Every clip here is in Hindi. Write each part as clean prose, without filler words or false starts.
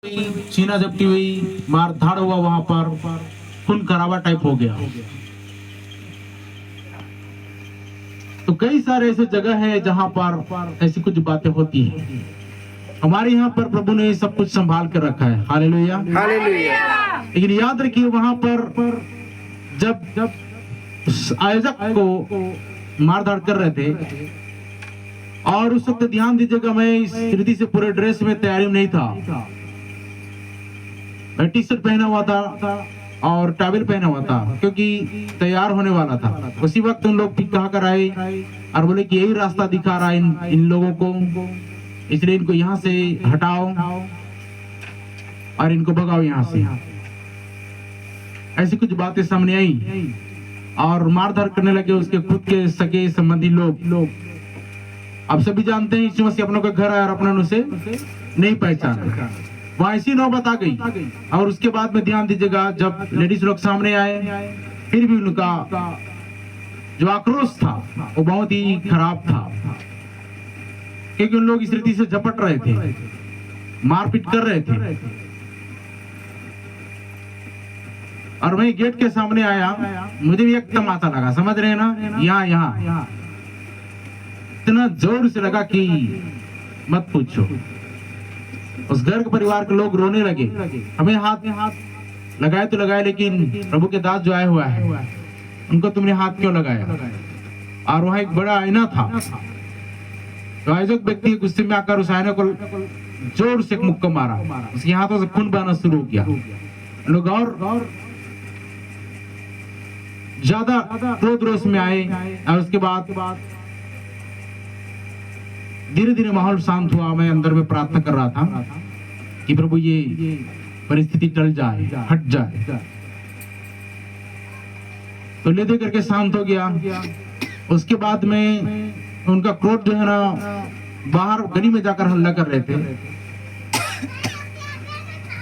छीना झपटी हुई, मार धाड़ हुआ, वहां पर खून खराबा टाइप हो गया। तो कई सारे ऐसे जगह है जहां पर ऐसी कुछ बातें होती हैं। हमारे यहाँ पर प्रभु ने सब कुछ संभाल कर रखा है। Hallelujah hallelujah. लेकिन याद रखिए वहां पर जब आयोजक को मारधाड़ कर रहे थे और उस वक्त ध्यान दीजिएगा, मैं इस रीति से पूरे ड्रेस में तैयारी में नहीं था। मैं टी शर्ट पहना हुआ था और टॉवेल पहना हुआ था क्योंकि तैयार होने वाला था। उसी वक्त उन लोग कहा कर आए और बोले कि यही रास्ता दिखा रहा है इन लोगों को, इसलिए इनको यहाँ से हटाओ और इनको भगाओ यहाँ से। ऐसी कुछ बातें सामने आई और मारधाड़ करने लगे उसके खुद के सगे संबंधी लोग। आप सभी जानते हैं यीशु मसीह अपनों का घर आया और अपनों उसे नहीं पहचाना। वहां ऐसी नौबत आ गई और उसके बाद में ध्यान दीजिएगा, जब लेडीज लोग सामने आए फिर भी उनका जो आक्रोश था वो बहुत ही खराब था, क्योंकि उन लोग इस रीति से झपट रहे थे, मारपीट कर रहे थे। और मैं गेट के सामने आया, मुझे भी एक तमाशा लगा, समझ रहे हैं ना, यहाँ इतना जोर से लगा कि मत पूछो। उस घर के परिवार के लोग रोने लगे। हमें हाथ लगाए तो लगाए, लेकिन प्रभु के दास जो आए हुआ है उनको तुमने हाथ क्यों लगाया? और वहां एक बड़ा आईना था, तो आयोजक व्यक्ति गुस्से में आकर उस आईने को जोर से मुक्का मारा, उसके हाथों से खून बहना शुरू हो गया। लोग और ज्यादा क्रोध रोष में आए और उसके बाद धीरे धीरे माहौल शांत हुआ। मैं अंदर में प्रार्थना कर रहा था कि प्रभु ये परिस्थिति टल जाए, हट जाए। तो ले दे करके शांत हो गया। उसके बाद में उनका क्रोध जो है ना, बाहर गली में जाकर हल्ला कर रहे थे।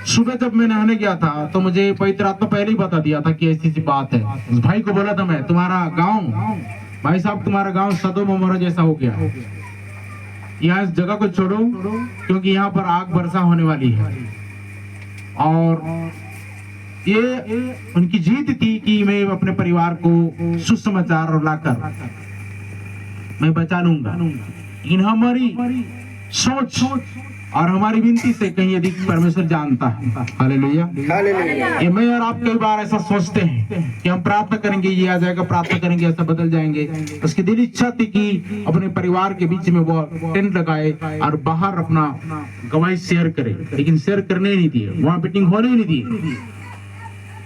सुबह जब मैं नहाने गया था तो मुझे पवित्र आत्मा पहले ही बता दिया था कि ऐसी सी बात है। उस भाई को बोला था मैं, तुम्हारा गांव, भाई साहब तुम्हारा गांव सदोम अमोरा जैसा हो गया, यहाँ इस जगह को छोड़ो क्योंकि यहाँ पर आग वर्षा होने वाली है। और ये उनकी जीत थी कि मैं अपने परिवार को सुसमाचार लाकर मैं बचा लूंगा। लेकिन हमारी सोच और हमारी विनती से कहीं अधिक परमेश्वर जानता है। Hallelujah hallelujah. ये मैं और आप कई बार ऐसा सोचते हैं कि हम प्रार्थना करेंगे ये आ जाएगा, प्रार्थना करेंगे ऐसा बदल जाएंगे। उसकी दिल इच्छा थी कि अपने परिवार के बीच में वो टेंट लगाए और बाहर अपना गवाही शेयर करे, लेकिन शेयर करने ही नहीं दिए, वहां मीटिंग होने ही नहीं दी।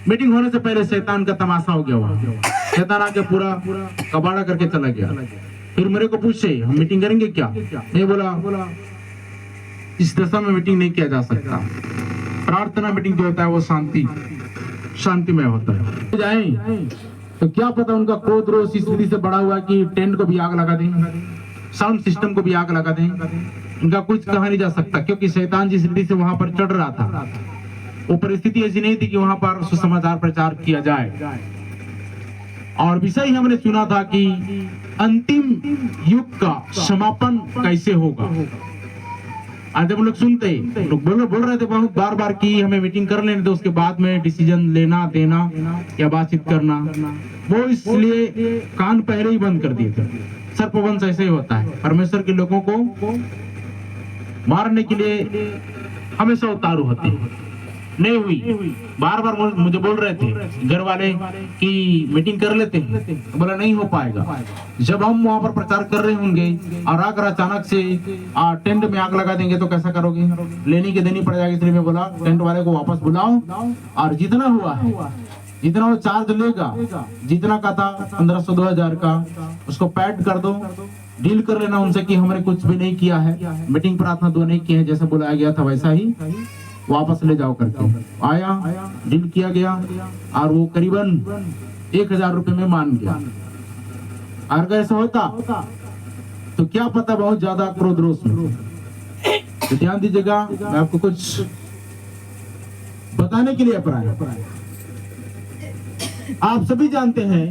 मीटिंग होने से पहले शैतान का तमाशा हो गया। वहां शैतान आके पूरा कबाड़ा करके चला गया। फिर मेरे को पूछे हम मीटिंग करेंगे क्या? मैं बोला इस दशा में मीटिंग नहीं किया जा सकता। प्रार्थना मीटिंग जो होता है वो शांतिमय होता है। जाएं तो क्या पता उनका क्रोध रोष इस विधि से बढ़ा हुआ कि टेंट को भी आग लगा दें, साउंड सिस्टम को भी आग लगा दें। उनका कुछ कहा नहीं जा सकता, क्योंकि शैतान जिस विधि से वहां पर चढ़ रहा था वो परिस्थिति ऐसी नहीं थी कि वहां पर सुसमाचार प्रचार किया जाए। और विषय हमने चुना था कि अंतिम युग का समापन कैसे होगा। आज जब लोग सुनते लोग बोल रहे थे बहुत बार कि हमें मीटिंग कर लेने दो, उसके बाद में डिसीजन लेना देना या बातचीत करना, वो इसलिए कान पहले ही बंद कर दिए थे। सर्पवंश ऐसे ही होता है, परमेश्वर के लोगों को मारने के लिए हमेशा उतारू होते हैं। नहीं हुई, बार मुझे बोल रहे थे घर वाले कि मीटिंग कर लेते हैं, बोला नहीं हो पाएगा। जब हम वहां पर प्रचार कर रहे होंगे और आकर अचानक से टेंट में आग लगा देंगे तो कैसा करोगे? लेनी की देनी पड़ जाएगी। इसलिए मैं बोला टेंट वाले को वापस बुलाओ और जितना हुआ है जितना वो चार्ज लेगा, जितना का था 1500-2000 का, उसको पैड कर दो, डील कर लेना उनसे कि हमने कुछ भी नहीं किया है, मीटिंग प्रार्थना दो नहीं किए हैं, जैसा बुलाया गया था वैसा ही वापस ले जाओ करके आया। डील किया गया और वो करीबन 1000 रुपए में मान गया। अगर ऐसा होता तो क्या पता बहुत ज्यादा क्रोध रोष में। तो ध्यान दीजिएगा, मैं आपको कुछ बताने के लिए अपराध। आप सभी जानते हैं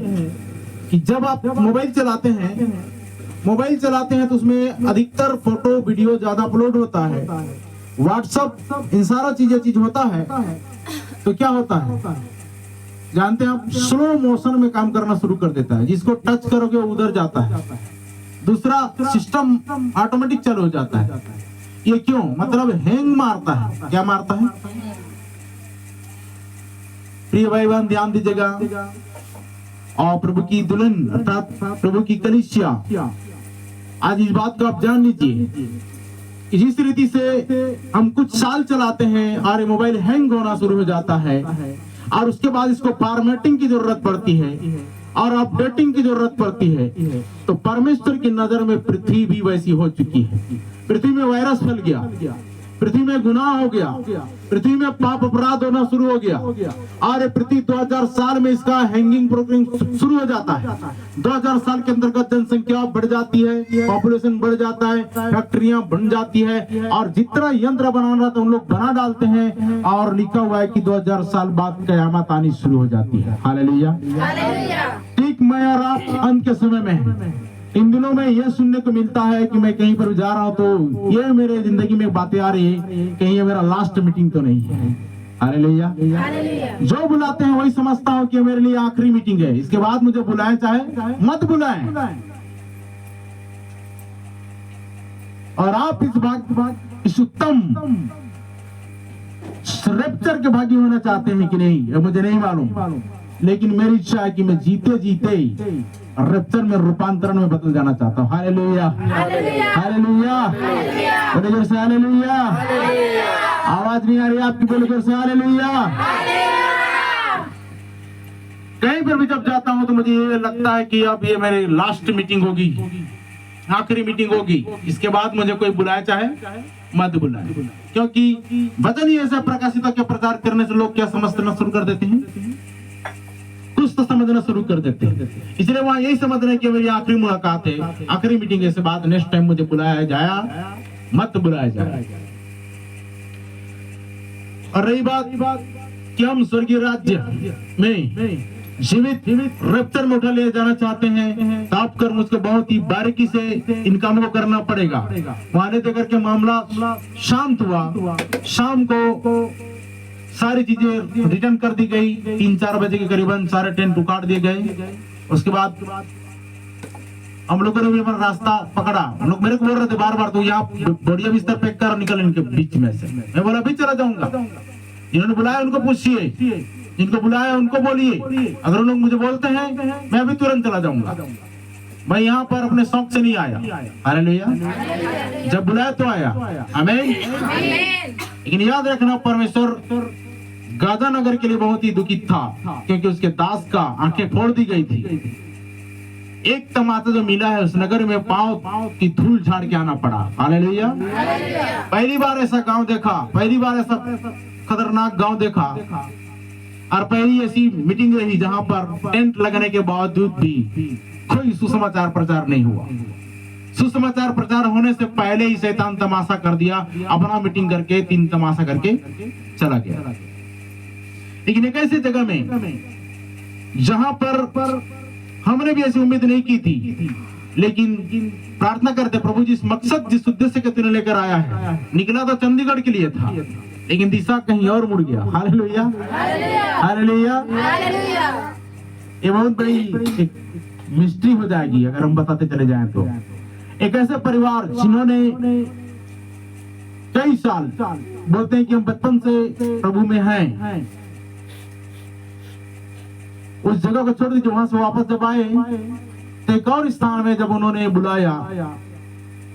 कि जब आप मोबाइल चलाते हैं तो उसमें अधिकतर फोटो वीडियो ज्यादा अपलोड होता है। व्हाट्सएप इन सारा चीज होता है तो क्या होता है जानते हैं आप, स्लो मोशन में काम करना शुरू कर देता है। जिसको टच करोगे वो उधर जाता है, दूसरा सिस्टम ऑटोमेटिक चालू हो जाता है। ये क्यों? मतलब हैंग मारता है। क्या मारता है? प्रिय भाई बहन ध्यान दीजिएगा, और प्रभु की दुल्हन अर्थात प्रभु की कलीसिया, आज इस बात को आप जान लीजिए। जिस रीति से हम कुछ साल चलाते हैं और मोबाइल हैंग होना शुरू हो जाता है और उसके बाद इसको फॉर्मेटिंग की जरूरत पड़ती है और अपडेटिंग की जरूरत पड़ती है, तो परमेश्वर की नजर में पृथ्वी भी वैसी हो चुकी है। पृथ्वी में वायरस फैल गया, पृथ्वी में गुनाह हो गया, पृथ्वी में पाप अपराध होना शुरू हो गया और पृथ्वी 2000 साल में इसका हैंगिंग प्रोग्राम शुरू हो जाता है। 2000 साल के अंतर्गत जनसंख्या बढ़ जाती है, पॉपुलेशन बढ़ जाता है, फैक्ट्रियां बन जाती है और जितना यंत्र बनाना था उन लोग बना डालते हैं और लिखा हुआ है कि 2000 साल बाद कयामत आनी शुरू हो जाती है। हालेलुया। ठीक मैं और आप अंत के समय में हैं। इन दिनों में यह सुनने को मिलता है कि मैं कहीं पर जा रहा हूं तो ये मेरे जिंदगी में बातें आ रही है, कहीं ये मेरा लास्ट मीटिंग तो नहीं है। हालेलुया। जो बुलाते हैं वही समझता हूं कि मेरे लिए आखिरी मीटिंग है, इसके बाद मुझे बुलाएं चाहे मत बुलाएं। और आप इस उत्तम रैप्चर के भागी होना चाहते हैं कि नहीं मुझे नहीं मालूम, लेकिन मेरी इच्छा है कि मैं जीते जीते रैप्चर में रूपांतरण में बदल जाना चाहता हूँ। हालेलुया, हालेलुया, बोले जोर से हालेलुया। आवाज नहीं आ रही आपकी? बोले जोर से हालेलुया। कहीं पर भी जब जाता हूँ तो मुझे ये लगता है कि अब ये मेरी लास्ट मीटिंग होगी, आखिरी मीटिंग होगी, इसके बाद मुझे कोई बुलाए चाहे मत बुलाए, क्योंकि वचन ही ऐसा प्रकाशित के प्रचार करने से लोग क्या समझना शुरू कर देते हैं, कुछ तो समझना शुरू कर देते हैं। इसलिए वहां यही समझ रहे हैं कि मेरी आखिरी मुलाकात है, आखिरी मीटिंग है, इसके बाद नेक्स्ट टाइम मुझे बुलाया जाया मत बुलाया जाए। और रही बात कि हम स्वर्गीय राज्य में जीवित रैप्चर में उठा ले जाना चाहते हैं तो आपकर मुझको बहुत ही बारीकी से इन कामों को करना पड़ेगा। वहां ले जाकर के मामला शांत हुआ, शाम को सारी चीजें रिटर्न कर दी गई, 3-4 बजे के करीबन सारे टेंट उखाड़ दिए गए। उसके बाद हम लोगों ने भी अपना रास्ता पकड़ा। हम लोग मेरे को बोल रहे थे बार बार तो यहाँ बढ़िया बिस्तर पैक कर निकल इनके बीच में से। मैं बोला भी चला जाऊंगा, इन्होंने बुलाया उनको पूछिए, जिनको बुलाया उनको बोलिए, अगर उन लोग मुझे बोलते हैं मैं अभी तुरंत चला जाऊंगा। मैं यहाँ पर अपने शौक से नहीं आया। हालेलुया। जब बुलाया तो आया। आमीन। लेकिन याद रखना परमेश्वर गाजा नगर के लिए बहुत ही दुखित था, क्योंकि उसके दास का आंखें फोड़ दी गई थी। एक तमाचा जो मिला है उस नगर में पांव की धूल झाड़ के आना पड़ा। हालेलुया। पहली बार ऐसा गांव देखा, पहली बार ऐसा खतरनाक गांव देखा और पहली ऐसी मीटिंग रही जहां पर टेंट लगने के बावजूद भी कोई सुसमाचार प्रचार नहीं हुआ। सुसमाचार प्रचार होने से पहले ही शैतान तमाशा कर दिया, अपना मीटिंग करके 3 तमाशा करके चला गया। लेकिन एक ऐसी जगह में जहां पर हमने भी ऐसी उम्मीद नहीं की थी, लेकिन प्रार्थना करते प्रभु जिस मकसद जिस उद्देश्य के तूने लेकर आया है, निकला तो चंडीगढ़ के लिए था लेकिन दिशा कहीं और मुड़ गया। Hallelujah, hallelujah. ये बहुत बड़ी मिस्ट्री हो जाएगी अगर हम बताते चले जाएं तो। एक ऐसे परिवार जिन्होंने कई साल बोलते हैं कि हम बचपन से प्रभु में हैं, उस जगह को छोड़ दीजिए, वहां से वापस जब आए तो एक और स्थान में जब उन्होंने बुलाया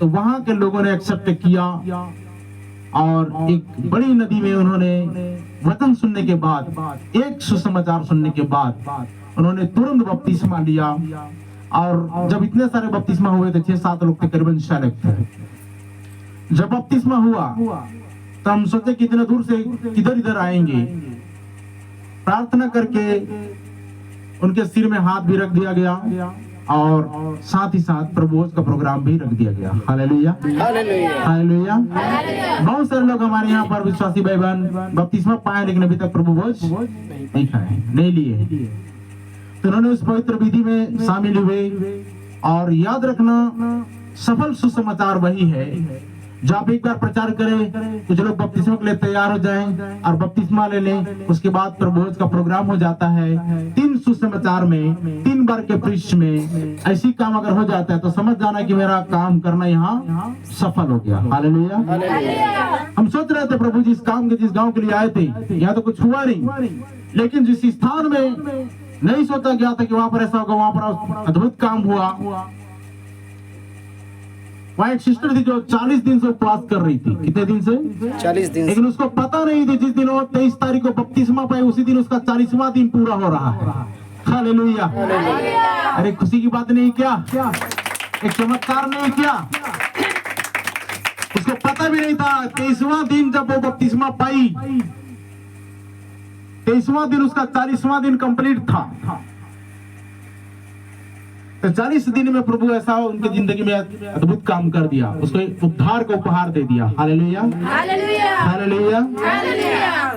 तो वहां के लोगों ने एक्सेप्ट किया और एक बड़ी नदी में उन्होंने वचन सुनने के बाद, एक सुसमाचार सुनने के बाद उन्होंने तुरंत बपतिस्मा लिया। और जब इतने सारे बपतिस्मा हुए थे, 6-7 लोग थे करीबन, शायद थे। जब बपतिस्मा हुआ तो हम सोचे कि इतने दूर से किधर इधर आएंगे। प्रार्थना करके उनके सिर में हाथ भी रख दिया गया और साथ ही साथ प्रभुभोज का प्रोग्राम भी रख दिया गया। Hallelujah, hallelujah. बहुत सारे लोग हमारे यहाँ पर विश्वासी भाई बहन बपतिस्मा पाए लेकिन अभी तक प्रभुभोज नहीं खाए, नहीं लिए। तो उन्होंने उस पवित्र विधि में शामिल हुए। और याद रखना, सफल सुसमाचार वही है जो आप एक बार प्रचार करें कुछ लोग बपतिस्मा के लिए तैयार हो जाएं और बपतिस्मा ले लें, उसके बाद प्रभोज का प्रोग्राम हो जाता है। 3 सुसमाचार में 3 बार के पृष्ठ में ऐसी काम अगर हो जाता है तो समझ जाना कि मेरा काम करना यहाँ सफल हो गया। हालेलुया। हम सोच रहे थे प्रभु जी इस काम के जिस गांव के लिए आए थे यहाँ तो कुछ हुआ नहीं, लेकिन जिस स्थान में नहीं सोचा गया था कि वहां पर ऐसा होगा, वहां पर अद्भुत काम हुआ। वहाँ एक सिस्टर थी जो 40 दिन से उपवास कर रही थी। कितने दिन से? 40 दिन। लेकिन उसको पता नहीं थी जिस दिन वो 23 तारीख को बपतिस्मा पाए उसी दिन उसका 40वां दिन पूरा हो रहा है। हालेलुया। अरे खुशी की बात नहीं क्या? एक चमत्कार नहीं क्या? उसको पता भी नहीं था 23वां दिन जब वो बपतिस्मा पाई, 23वां दिन उसका 40वां दिन कंप्लीट था। तो 40 दिन में प्रभु ऐसा उनकी जिंदगी में अद्भुत काम कर दिया, उसको एक उद्धार का उपहार दे दिया। Hallelujah, hallelujah, hallelujah, hallelujah.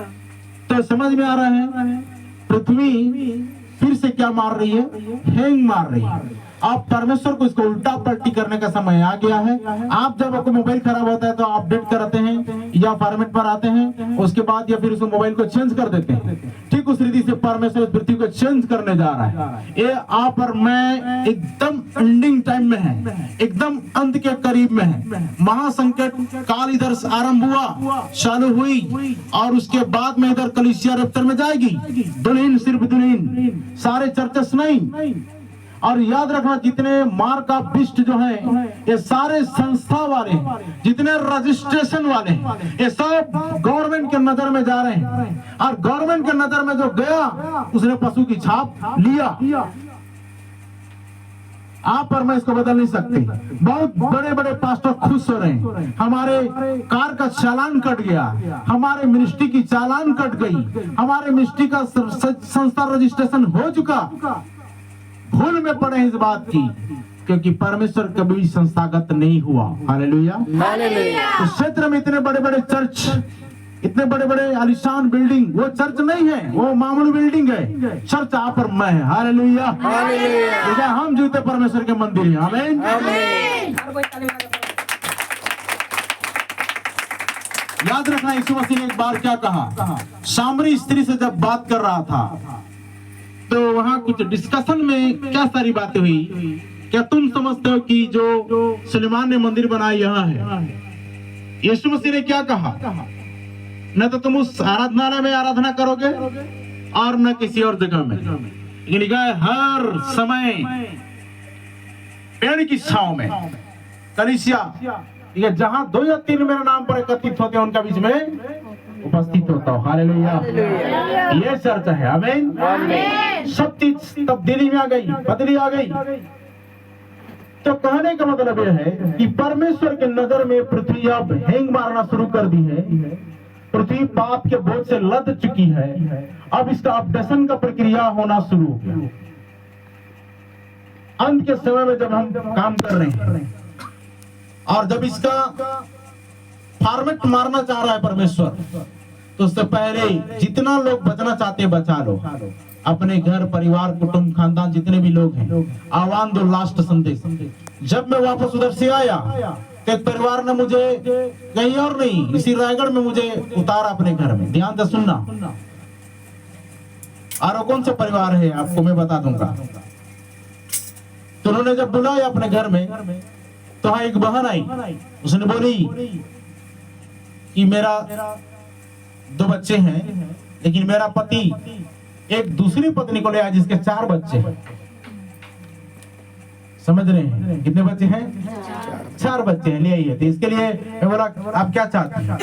तो समझ में आ रहा है पृथ्वी फिर से क्या मार रही है? हैंग मार रही है। आप परमेश्वर को इसको उल्टा पलटी करने का समय आ गया है। आप जब आपको मोबाइल खराब होता है तो अपडेट कराते हैं या फॉर्मेट पर आते हैं, उसके बाद या फिर उस मोबाइल को चेंज कर देते हैं। ठीक उस रीति से परमेश्वर इस पृथ्वी को चेंज करने जा रहा है। ये आप और मैं एकदम एंडिंग टाइम में है, एकदम अंत के करीब में है। महासंकट काल इधर आरंभ हुआ, चालू हुई और उसके बाद में इधर कलीसिया रफ्तार में जाएगी। दुल्हन सिर्फ दुल्हन, सारे चर्चेस नहीं। और याद रखना जितने मार का पिष्ट जो है ये सारे संस्था वाले, जितने रजिस्ट्रेशन वाले, ये सब गवर्नमेंट के नजर में जा रहे हैं। और गवर्नमेंट के नजर में जो गया उसने पशु की छाप लिया। आप और मैं इसको बदल नहीं सकते। बहुत बड़े बड़े पास्टर खुश हो रहे हैं, हमारे कार का चालान कट गया, हमारे मिनिस्ट्री की चालान कट गई, हमारे मिनिस्ट्री का संस्था रजिस्ट्रेशन हो चुका। भूल में पड़े इस बात की, क्योंकि परमेश्वर कभी संस्थागत नहीं हुआ। Hallelujah, hallelujah. उस क्षेत्र में इतने बड़े बड़े चर्च, इतने बड़े बड़े आलीशान बिल्डिंग, वो चर्च नहीं है, वो मामूली बिल्डिंग है। चर्च आप और मैं है। Hallelujah, hallelujah. हम जीते परमेश्वर के मंदिर हैं। आमीन, आमीन। याद रखना यीशु मसीह ने एक बार क्या कहा, सामरी स्त्री से जब बात कर रहा था तो वहां कुछ डिस्कशन में क्या सारी बातें हुई। क्या तुम समझते हो कि जो सुलेमान ने मंदिर बनाया यहाँ है? यीशु मसीह ने क्या कहा, न तो तुम उस आराधनालय में आराधना करोगे और न किसी और जगह में, लेकिन लिखा है हर समय पेड़ की छांव में कलीसिया, जहां 2 या 3 मेरे नाम पर एकत्रित होते हैं उनका बीच में उपस्थित होता हो। हालेलुया, ये चर्च है। आमीन। सब चीज तब्दीली में आ गई, बदली आ गई। तो कहने का मतलब यह है कि परमेश्वर के नजर में पृथ्वी अब हैंग मारना शुरू कर दी है। पृथ्वी पाप के बोझ से लद चुकी है। अब इसका अपडेशन का प्रक्रिया होना शुरू हो गया। अंत के समय में जब हम काम कर रहे हैं और जब इसका फॉर्मेट मारना चाह रहा है परमेश्वर, तो उससे पहले जितना लोग बचना चाहते हैं बचा लो। अपने घर परिवार कुटुंब खानदान जितने भी लोग हैं आह्वान दो। लास्ट संदेश, जब मैं वापस उधर से आया तो एक परिवार ने मुझे कहीं और नहीं इसी रायगढ़ में मुझे उतारा अपने घर में। ध्यान से सुनना। और कौन सा परिवार है आपको मैं बता दूंगा। तो उन्होंने जब बुलाया अपने घर में तो हाँ एक बहन आई, उसने बोली कि मेरा 2 बच्चे हैं, लेकिन मेरा पति एक दूसरी पत्नी को ले आया जिसके 4 बच्चे हैं। समझ रहे हैं कितने बच्चे हैं? 4 बच्चे हैं, ले आइए। तो इसके लिए मैं बोला आप क्या चाहते हैं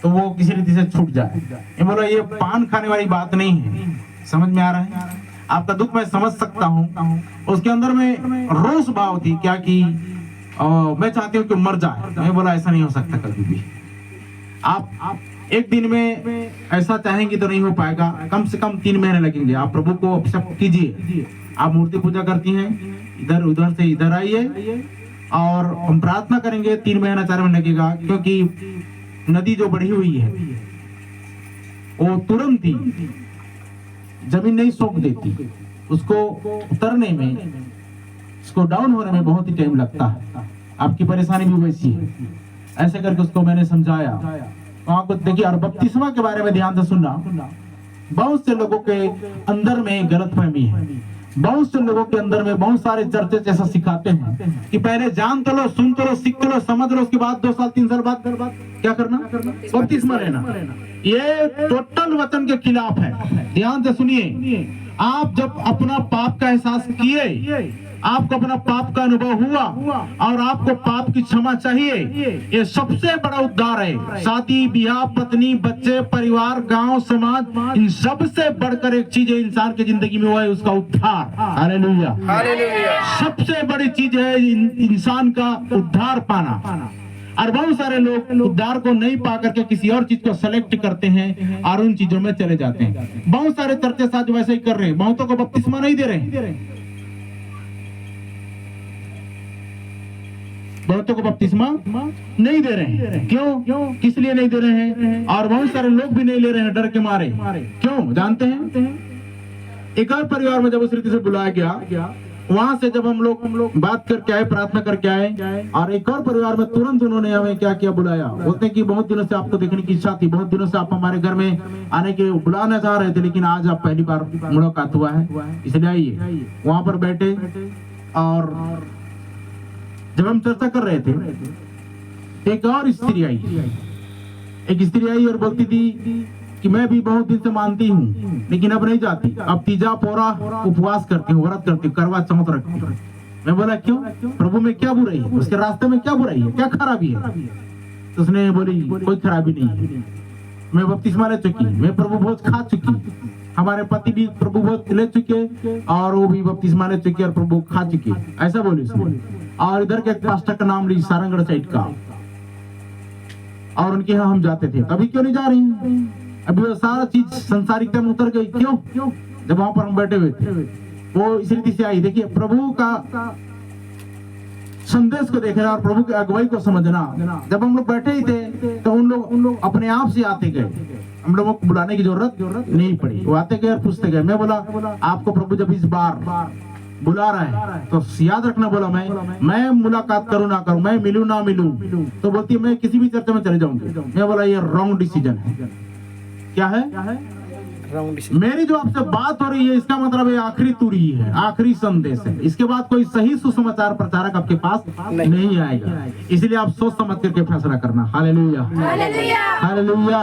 तो वो किसी रीति से छूट जाए। मैं बोला ये पान खाने वाली बात नहीं है। समझ में आ रहा है? आपका दुख मैं समझ सकता हूँ। उसके अंदर में रोष भाव थी क्या कि मैं चाहती हूँ कि मर जाए। मैं बोला ऐसा नहीं हो सकता कभी भी। आप एक दिन में ऐसा चाहेंगे तो नहीं हो पाएगा, कम से कम 3 महीने लगेंगे। आप प्रभु को एक्सेप्ट कीजिए। आप मूर्ति पूजा करती हैं, इधर उधर से इधर आइए और हम प्रार्थना करेंगे। 3 महीना 4 महीने लगेगा, क्योंकि नदी जो बढ़ी हुई है वो तुरंत ही जमीन नहीं सोख देती। उसको उतरने में, उसको डाउन होने में बहुत ही टाइम लगता है। आपकी परेशानी भी वैसी है। ऐसे करके उसको मैंने समझाया। तो आपको देखिए, और बपतिस्मा के बारे में ध्यान से सुनना। बहुत से लोगों के अंदर में गलतफहमी है, बहुत से लोगों के अंदर में बहुत सारे चर्चे ऐसा सिखाते हैं कि पहले जान तो लो, सुन तो लो, सीख तो लो, समझ लो, उसके बाद 2 साल 3 साल बाद क्या करना, बपतिस्मा लेना। ये टोटल वचन के खिलाफ है। ध्यान से सुनिए, आप जब अपना पाप का एहसास किए, आपको अपना पाप का अनुभव हुआ और आपको पाप की क्षमा चाहिए, ये सबसे बड़ा उद्धार है। शादी ब्याह, पत्नी, बच्चे, परिवार, गांव, समाज, इन सबसे बढ़कर एक चीज है इंसान की जिंदगी में, वो है उसका उद्धार। Hallelujah, hallelujah. सबसे बड़ी चीज है इंसान का उद्धार पाना। और बहुत सारे लोग उद्धार को नहीं पा करके किसी और चीज को सेलेक्ट करते हैं और उन चीजों में चले जाते हैं। बहुत सारे चर्चे साथ वैसे ही कर रहे हैं, बहुतों को बपतिस्मा नहीं दे रहे हैं, बहुतों को बपतिस्मा नहीं दे रहे हैं। क्यों? किस लिए नहीं दे रहे हैं? और बहुत सारे लोग भी नहीं ले रहे हैं डर के मारे। क्यों जानते हैं? एक और परिवार में जब उस रीति से बुलाया गया, वहां से जब हम लोग बात करके आए, प्रार्थना करके आए, और एक और परिवार में तुरंत उन्होंने हमें क्या किया, बुलाया। बोलते कि बहुत दिनों से आपको देखने की इच्छा थी, बहुत दिनों से आप हमारे घर में आने के बुलाना चाह रहे थे, लेकिन आज आप पहली बार मुलाकात हुआ है, इसलिए आइए। वहां पर बैठे और जब हम चर्चा कर रहे थे, एक और स्त्री आई, एक स्त्री आई और बोलती थी कि मैं भी बहुत दिन से मानती हूँ, लेकिन अब नहीं जाती, अब तीजा पोरा उपवास करती हूँ, व्रत करती हूँ, करवा चौथ रखती हूँ। मैं बोला क्यों? प्रभु में क्या बुराई है, उसके रास्ते में क्या बुराई है, क्या खराबी है? तो उसने बोली कोई खराबी नहीं है, मैं बपतिस्मा ले चुकी, मैं प्रभु भोज खा चुकी, हमारे पति भी प्रभु भोज ले चुके और वो भी बपतिस्मा ले चुके और प्रभु खा चुके, ऐसा बोली उसने। और इधर के पास्टर का नाम ली सारंगढ़ साइड का, और उनके यहाँ हम जाते थे। अभी क्यों नहीं जा रही हैं? अभी वो सारा चीज संसारिकता में उतर गई। क्यों? जब वहां पर हम बैठे हुए थे, वो इस रीति से आई। देखिए, प्रभु का संदेश को देखना और प्रभु की अगुवाई को समझना। जब हम लोग बैठे ही थे तो उन लोग अपने आप से आते गए, हम लोगों को बुलाने की जरूरत नहीं पड़ी, वो आते गए और पूछते गए। मैं बोला आपको प्रभु जब इस बार बुला रहा है तो याद रखना, बोला मैं मुलाकात करूं ना करूं, मैं मिलूं ना मिलूं, तो बोलती है मैं किसी भी चर्चा में चले जाऊंगी। मैं बोला ये रॉन्ग डिसीजन है। क्या है? मेरी जो आपसे बात हो रही है, इसका मतलब ये आखिरी तुरी है, आखिरी संदेश है, इसके बाद कोई सही सुसमाचार प्रचारक आपके पास नहीं आएगा। इसलिए आप सोच समझ करके फैसला करना। Hallelujah, hallelujah.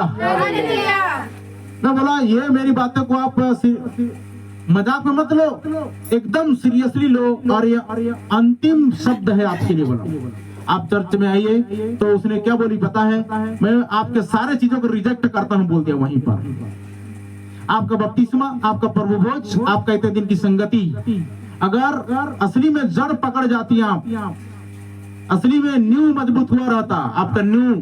मैं बोला ये मेरी बातों को आप मजाक में मत लो, एकदम सीरियसली लो, और ये अंतिम शब्द है आपके लिए। बोला आप चर्च में आइए, तो उसने क्या बोली पता है? मैं आपके सारे चीजों को रिजेक्ट करता हूं बोल दिया वहीं पर। आपका बपतिस्मा, आपका प्रभु भोज, आपका इतने दिन की संगति, अगर असली में जड़ पकड़ जाती आप, असली में न्यू मजबूत हुआ रहता, आपका न्यू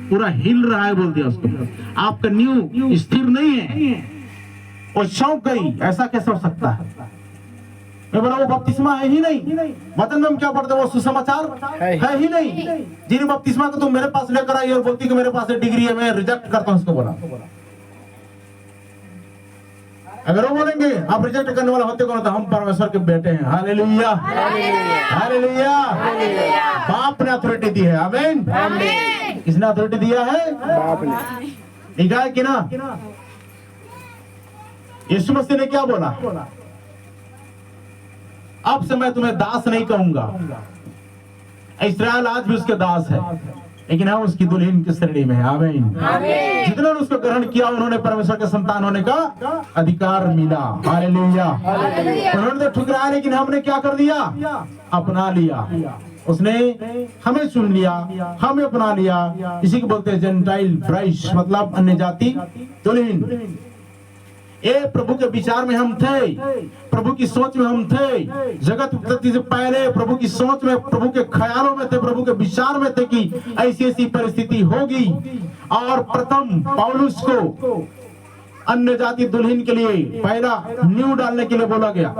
पूरा हिल रहा है बोल दिया उसको, आपका न्यू स्थिर नहीं है, वो शौक गई, ऐसा कैसे हो सकता है? मैं बोला वो बपतिस्मा है ही नहीं। वचन में हम क्या पढ़ते, वो सुसमाचार है ही नहीं। जिन बपतिस्मा को तुम मेरे पास लेकर आई और बोलती कि मेरे पास डिग्री है, मैं रिजेक्ट करता हूं उसको। बोला अगर वो बोलेंगे आप रिजेक्ट करने वाला होते कौन? हम परमेश्वर के बेटे हैं। Hallelujah, hallelujah. बाप ने अथॉरिटी दी है। आमीन। किसने अथॉरिटी दिया है? बाप ने। लिखा है कि ना? यीशु मसीह ने क्या बोला? अब से मैं तुम्हें दास नहीं कहूंगा। इस्राएल आज भी उसके दास है, लेकिन हम उसकी दुल्हन की श्रेणी में है। आमीन। जितने ने उसको ग्रहण किया, उन्होंने परमेश्वर के संतान होने का अधिकार मिला। हालेलुया। उन्होंने तो ठुकराया, लेकिन हमने क्या कर दिया? अपना लिया। उसने हमें चुन लिया, हमें अपना लिया। इसी को बोलते हैं जेंटाइल ब्राइड, मतलब अन्य जाति दुल्हन। ये प्रभु के विचार में हम थे, प्रभु की सोच में हम थे। जगत उत्पत्ति से पहले प्रभु की सोच में, प्रभु के ख्यालों में थे, प्रभु के विचार में थे कि ऐसी ऐसी परिस्थिति होगी। और प्रथम पौलुस को अन्य जाति दुल्हन के लिए पहला न्यू डालने के लिए बोला गया।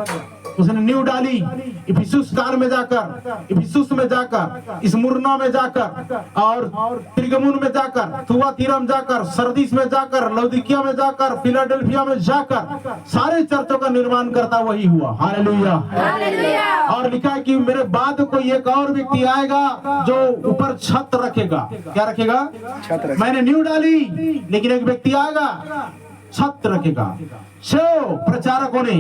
उसने नींव डाली इफिसुस काल में जाकर, इफिसुस में जाकर, स्मुरना में जाकर, और त्रिगमुन में जाकर, थुआतीरा में जाकर, सरदीस में जाकर, लौदीकिया में जाकर, फिलाडेल्फिया में जाकर सारे चर्चों का निर्माण करता वही हुआ। हालेलुया। और लिखा है कि मेरे बाद कोई एक और व्यक्ति आएगा जो ऊपर छत रखेगा। क्या रखेगा? मैंने नींव डाली, लेकिन एक व्यक्ति आएगा छत रखेगा। 6 प्रचारकों ने,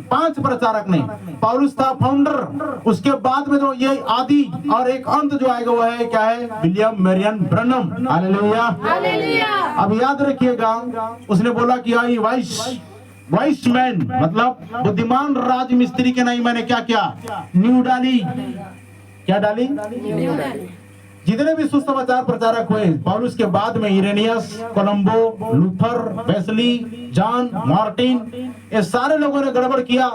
5 प्रचारक ने, पौलुस था फाउंडर, उसके बाद में जो ये आदि और एक अंत जो आएगा वो है क्या है? William Marrion ब्रनम। हालेलुया। अब याद रखिएगा, उसने बोला कि आई वाइस मैन, मतलब बुद्धिमान राज मिस्त्री के नहीं मैंने क्या किया? नींव डाली। क्या डाली? नींव डाली। जितने भी सुसमाचार प्रचारक हुए पौलुस के बाद में, Irenaeus, Colombo, Luther, Wesley, John Martin, ये सारे लोगों ने गड़बड़ किया।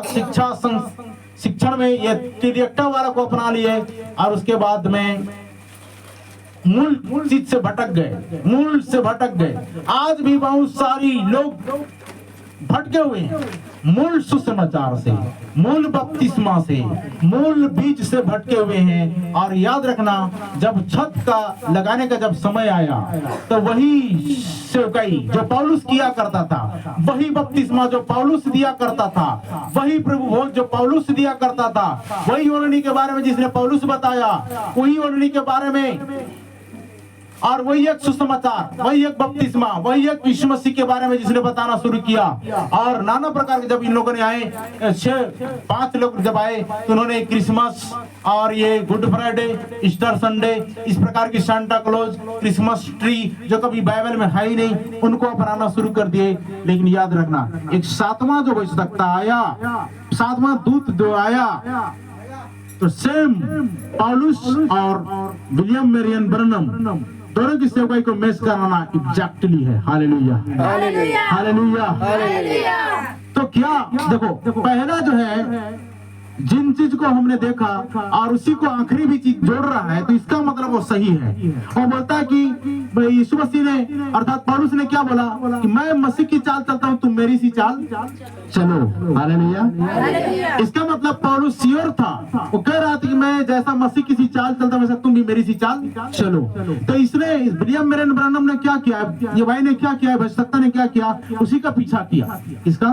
शिक्षण में ये त्रिएकता वाला को अपना लिए और उसके बाद में मूल चीज से भटक गए, मूल से भटक गए। आज भी बहुत सारी लोग भटके हुए हैं मूल सुसमाचार से, मूल बपतिस्मा से, मूल बीज से भटके हुए हैं। और याद रखना, जब छत का लगाने का जब समय आया तो वही सेवकाई जो पौलुस किया करता था, वही बपतिस्मा जो पौलुस दिया करता था, वही प्रभु भोज जो पौलुस दिया करता था, वही ओढ़नी के बारे में जिसने पौलुस बताया, वही ओढ़नी के बारे में, और वही एक सुसमाचार, वही एक बपतिस्मा, वही एक यीशु मसीह के बारे में जिसने बताना शुरू किया। और नाना प्रकार के जब इन लोगों ने आए, 5 लोग जब आए तो उन्होंने क्रिसमस और ये गुड फ्राइडे, ईस्टर संडे, इस प्रकार की सांता क्लॉज, क्रिसमस ट्री जो कभी बाइबल में है ही नहीं, उनको अपनाना शुरू कर दिए। लेकिन याद रखना, एक 7वां जो वैश्विकता आया, 7वां दूत जो आया, तो सेम पौलुस और विलियम मैरियन ब्रनम दोनों की सेवकाई को मैच कराना एग्जैक्टली है। Hallelujah, hallelujah, hallelujah. तो क्या देखो, पहला जो है जिन चीज को हमने देखा और उसी को आखिरी भी चीज जोड़ रहा है, तो इसका मतलब वो सही है। वो बोलता है कि यीशु मसीह ने अर्थात पौलुस ने क्या बोला कि मैं मसीह की चाल चलता हूँ, तुम मेरी सी चाल चलो। हालेलुया। इसका मतलब पौलुस श्योर था, वो कह रहा था कि मैं जैसा मसीह की सी चाल चलता हूँ वैसा तुम भी मेरी सी चाल चलो। तो इसने विलियम मैरियन ब्रनम ने क्या किया, ये भाई ने क्या किया, भजसत्ता ने क्या किया, उसी का पीछा किया। किसका?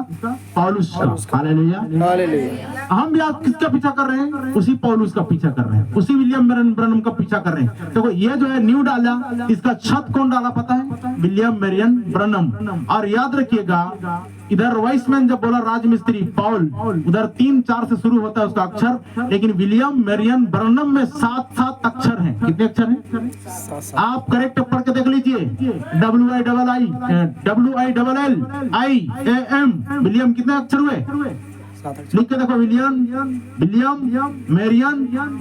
पौलुस का। हालेलुया। हम भी किसका पीछा कर रहे हैं? उसी पौलुस का पीछा कर रहे हैं, उसी विलियम मैरियन ब्रनम का पीछा कर रहे हैं। देखो ये जो है न्यू डाला, इसका छत कौन डाला पता है? William Marrion ब्रनम। और याद रखिएगा, इधर वाइसमैन जब बोला राजमिस्त्री पॉल, उधर 3-4 से शुरू होता है उसका अक्षर, लेकिन विलियम मैरियन ब्रनम में 7 अक्षर हैं। कितने अक्षर हैं? आप करेक्ट पढ़ के देख लीजिए। WILLIAM, विलियम कितने अक्षर हुए? लिख के देखो, विलियम मैरियन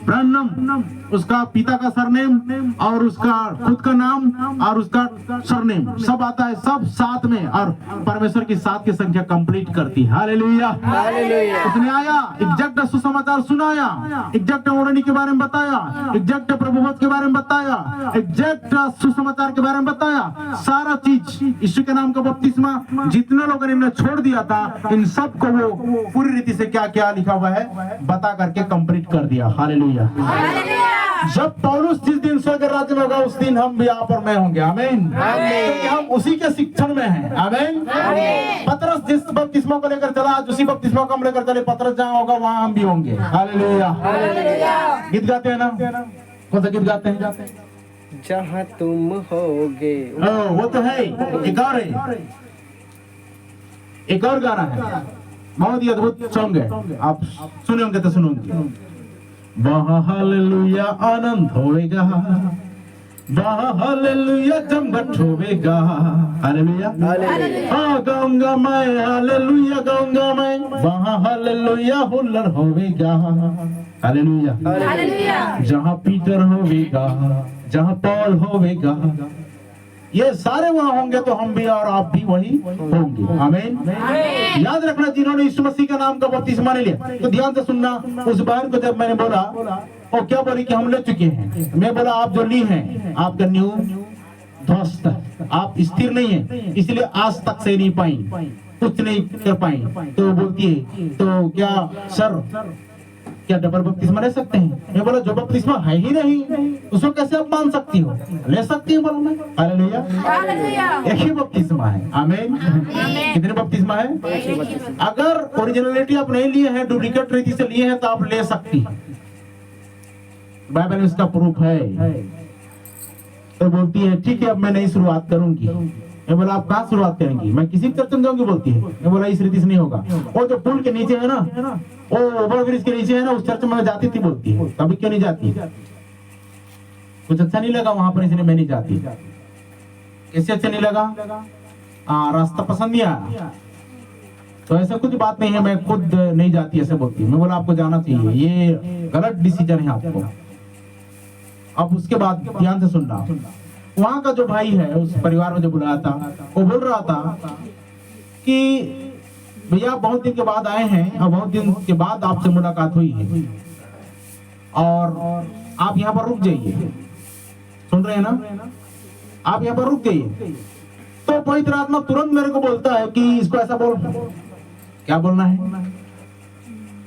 ब्रनम, उसका पिता का सरनेम और उसका खुद का नाम और उसका सरनेम सब आता है, सब साथ में, और परमेश्वर की 7 की संख्या कंप्लीट करती है। Hallelujah, hallelujah. उसने आया, एग्जैक्ट सुसमाचार सुनाया, एग्जैक्ट ओढ़नी के बारे में बताया, एग्जैक्ट प्रभुवत के बारे में बताया, एग्जैक्ट सुसमाचार के बारे में बताया, सारा चीज यीशु के नाम का बपतिस्मा जितने लोगों ने छोड़ दिया था, इन सब को वो पूरी रीति से क्या क्या लिखा हुआ है बता करके कंप्लीट कर दिया। हालेलुया। जब पौलुस जिस दिन स्वर्ग राज्य में होगा, उस दिन हम भी यहाँ पर में होंगे। आमीन। क्योंकि हम उसी के शिक्षण में हैं। आमीन। पतरस जिस बपतिस्मा को लेकर चला, आज उसी बपतिस्मा को हम लेकर चले। पतरस जहाँ होगा वहाँ हम भी होंगे। हालेलुया। गीत गाते हैं ना? कौन सा गीत गाते हैं? जहाँ तुम होगे। वो तो है, एक और गाना है, बहुत ही अद्भुत सॉन्ग है, आप सुने होंगे तो सुनोगे। वहाँ हालेलुया आनंद होएगा, वहाँ हालेलुया जमघट होएगा। हालेलुया, हाँ गाऊंगा मैं, हालेलुया गाऊंगा मैं, वहाँ हालेलुया हुल्लड़ होएगा। हालेलुया, जहाँ पीटर होएगा, जहाँ पॉल होएगा, ये सारे वहां होंगे तो हम भी और आप भी वही होंगे। आमीन। याद रखना, जिन्होंने यीशु मसीह का नाम का बपतिस्मा ले लिया, तो ध्यान से सुनना। उस बहन को जब मैंने बोला, और क्या बोली कि हम ले चुके हैं, मैं बोला आप जो ली हैं आपका न्यू ध्वस्त, आप स्थिर नहीं है, इसलिए आज तक से नहीं पाई। कुछ नहीं कर पाई, तो वो बोलती है तो क्या सर क्या डबल बपतिस्मा ले सकते हैं? मैं बोला जो बपतिस्मा है ही नहीं उसको कैसे आप मान सकती हो? ले सकती हूँ बोला मैं। हालेलुया, एक ही बपतिस्मा है। आमीन। कितने बपतिस्मा है? अगर ओरिजिनलिटी आप नहीं लिए हैं, डुप्लीकेट रीति से लिए हैं, तो आप ले सकती हैं, बाइबल में इसका प्रूफ है। तो बोलती है ठीक है अब मैं नई शुरुआत करूंगी। मैं बोला आप कहाँ शुरुआत करेंगी? मैं किसी चर्च में जाऊंगी बोलती है। मैं बोला इस रीति से नहीं होगा, वो जो पुल के नीचे है ना, वो ओवरब्रिज के नीचे है ना, उस चर्च में मैं जाती थी बोलती है। तभी क्यों नहीं जाती? कुछ अच्छा नहीं लगा वहां पर, इसलिए मैं नहीं जाती। कैसे अच्छा नहीं लगा? रास्ता पसंद नहीं आया। तो ऐसा कुछ बात नहीं है, मैं खुद नहीं जाती ऐसे बोलती है। मैं बोला आपको जाना चाहिए, ये गलत डिसीजन है आपको। अब उसके बाद ध्यान से सुनना, वहां का जो भाई है उस परिवार में जो बुलाया था, वो बोल रहा था कि भैया बहुत दिन के बाद आए हैं और बहुत दिन के बाद आपसे मुलाकात हुई है और आप यहाँ पर रुक जाइए। सुन रहे हैं ना? आप यहाँ पर रुक जाइए। तो पवित्र आत्मा तुरंत मेरे को बोलता है कि इसको ऐसा बोल, क्या बोलना है?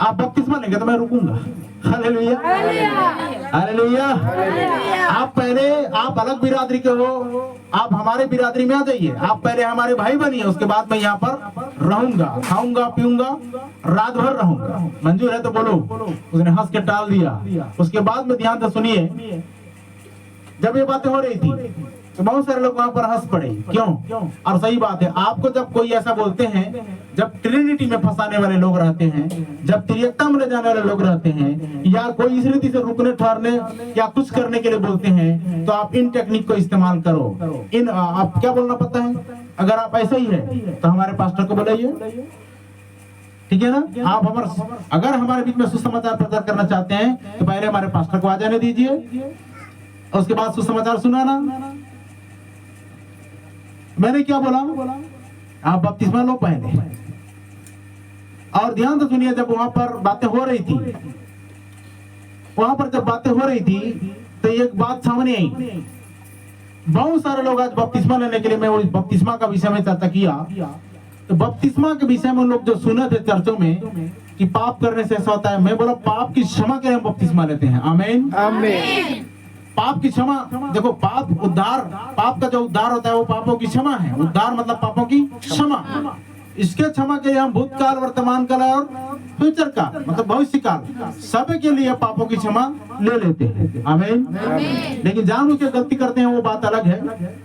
आप बपतिस्मा लेंगे तो मैं रुकूंगा। Hallelujah, hallelujah. आप अलग बिरादरी के हो, आप हमारे बिरादरी में आ जाइए। आप पहले हमारे भाई बनिए, उसके बाद मैं यहाँ पर रहूंगा, खाऊंगा पीऊंगा, रात भर रहूंगा। मंजूर है तो बोलो। उसने हंस के टाल दिया। उसके बाद में ध्यान से सुनिए, जब ये बातें हो रही थी तो बहुत सारे लोग वहां पर हंस पड़े। क्यों? और सही बात है, आपको जब कोई ऐसा बोलते हैं, जब ट्रिनिटी में फंसाने वाले लोग रहते हैं, जब त्रिएकता में ले जाने वाले लोग रहते हैं, या कोई इस रीति से रुकने ठहरने या कुछ करने के लिए बोलते हैं, तो आप इन टेक्निक को इस्तेमाल करो। आप क्या बोलना पड़ता है? अगर आप ऐसा ही है तो हमारे पास्टर को बुलाइए, ठीक है ना? आप अगर हमारे बीच में सुसमाचार प्रचार करना चाहते हैं तो पहले हमारे पास्टर को आ जाने दीजिए, उसके बाद सुसमाचार सुनाना। मैंने क्या बोला? आप बपतिस्मा लो पहले। और ध्यान से सुनिए, जब वहां पर बातें हो रही थी, तो एक बात सामने आई। बहुत सारे लोग आज बपतिस्मा लेने के लिए, मैं उस बपतिस्मा का विषय में चर्चा किया, तो बपतिस्मा के विषय में लोग जो सुने थे चर्चों में कि पाप करने से ऐसा होता है, मैं बोला पाप की क्षमा के लिए हम बपतिस्मा लेते हैं। आमीन, आमीन। पाप की क्षमा, देखो पाप उद्धार, पाप का जो उद्धार होता है वो पापों की क्षमा है। उद्धार मतलब पापों की क्षमा। इसके क्षमा के लिए हम भूतकाल, वर्तमान काल और फ्यूचर का मतलब भविष्य काल, सब के लिए पापों की क्षमा ले लेते हैं। आमीन। लेकिन जानबूझ के गलती करते हैं वो बात अलग है।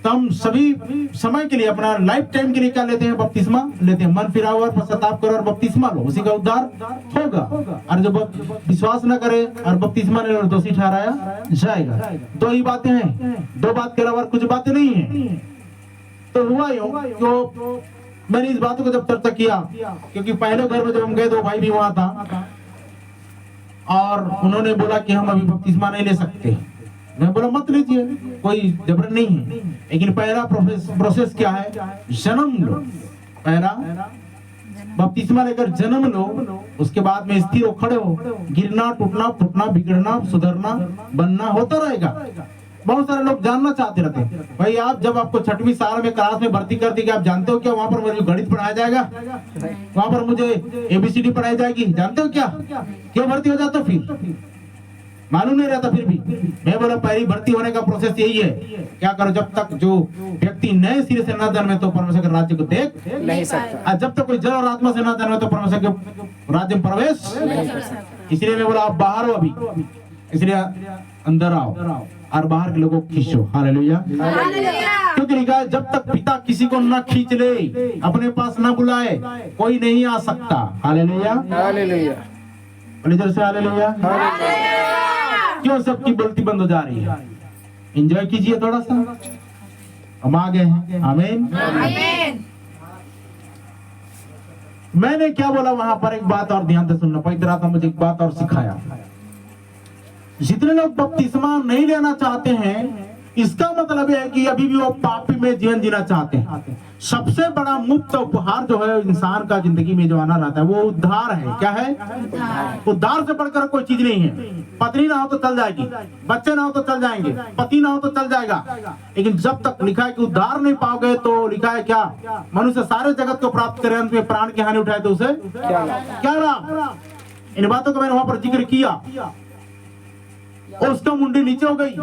तो हम सभी समय के लिए, अपना लाइफ टाइम के लिए क्या लेते हैं? बपतिस्मा लेते हैं। मन फिरा हुआ, पश्चाताप करो और बपतिस्मा लो, उसी का उद्धार होगा। और जो विश्वास न करे और बपतिस्मा ले लो, दोषी ठहराया जाएगा। दो ही बातें हैं, दो बात के अलावा कुछ बातें नहीं है। तो हुआ यूं कि मैंने इस बात को जब चर्चा किया, क्योंकि पहले घर में जब हम गए दो भाई भी वहां था और उन्होंने बोला कि हम अभी बपतिस्मा नहीं ले सकते। मैं बोला मत लीजिए, कोई जबरन नहीं है, लेकिन पहला प्रोसेस क्या है? जन्म लो। पहला बपतिस्मा लेकर जन्म लो, उसके बाद में स्थिर हो, खड़े हो। गिरना, टूटना, फूटना, बिगड़ना, सुधरना, बनना होता रहेगा। बहुत सारे लोग जानना चाहते रहते हैं, भाई आप जब आपको 6वीं साल में क्लास में भर्ती कर दी, आप जानते हो क्या वहां पर मुझे गणित पढ़ाया जाएगा, वहां पर मुझे ABCD पढ़ाई जाएगी? जानते हो क्या? क्यों भर्ती हो जाते हो? फिर मालूम नहीं रहता। फिर भी मैं बोला पहली भर्ती होने का प्रोसेस यही है, क्या करो, जब तक जो व्यक्ति नए सिरे से न जन्मे तो परमेश्वर के राज्य को देख नहीं सकता, और जब तक कोई जल और आत्मा से न जन्मे तो परमेश्वर के राज्य में प्रवेश नहीं कर सकता। इसलिए मैं बोला आप बाहर हो अभी, इसलिए अंदर आओ और बाहर के लोगों को खींचो। हालेलुया। क्योंकि लिखा है जब तक पिता किसी को न खींच ले, अपने पास न बुलाए, कोई नहीं आ सकता। हालेलुया, हालेलुया, इधर से हालेलुया। क्यों सबकी बोलती बंद हो जा रही है? एंजॉय कीजिए थोड़ा सा, हम आ गए हैं। आमीन, आमीन। मैंने क्या बोला वहां पर? एक बात और ध्यान से सुनना, पवित्र आत्मा मुझे एक बात और सिखाया। जितने लोग बपतिस्मा नहीं लेना चाहते हैं इसका मतलब है कि अभी भी वो पापी में जीवन जीना चाहते हैं। सबसे बड़ा मुफ्त उपहार जो है इंसान का जिंदगी में जो आना रहता है वो उद्धार है। क्या है? उद्धार से बढ़कर कोई चीज नहीं है। पत्नी ना हो तो चल जाएगी, बच्चे ना हो तो चल जाएंगे, पति ना हो तो चल जाएगा, लेकिन जब तक लिखा है कि उद्धार नहीं पाओगे तो लिखा है क्या? मनुष्य सारे जगत को प्राप्त करे, अंत में प्राण की हानि उठाए तो उसे क्या लाभ? इन बातों का मैंने वहां पर जिक्र किया और उसका मुंडी नीचे हो गई।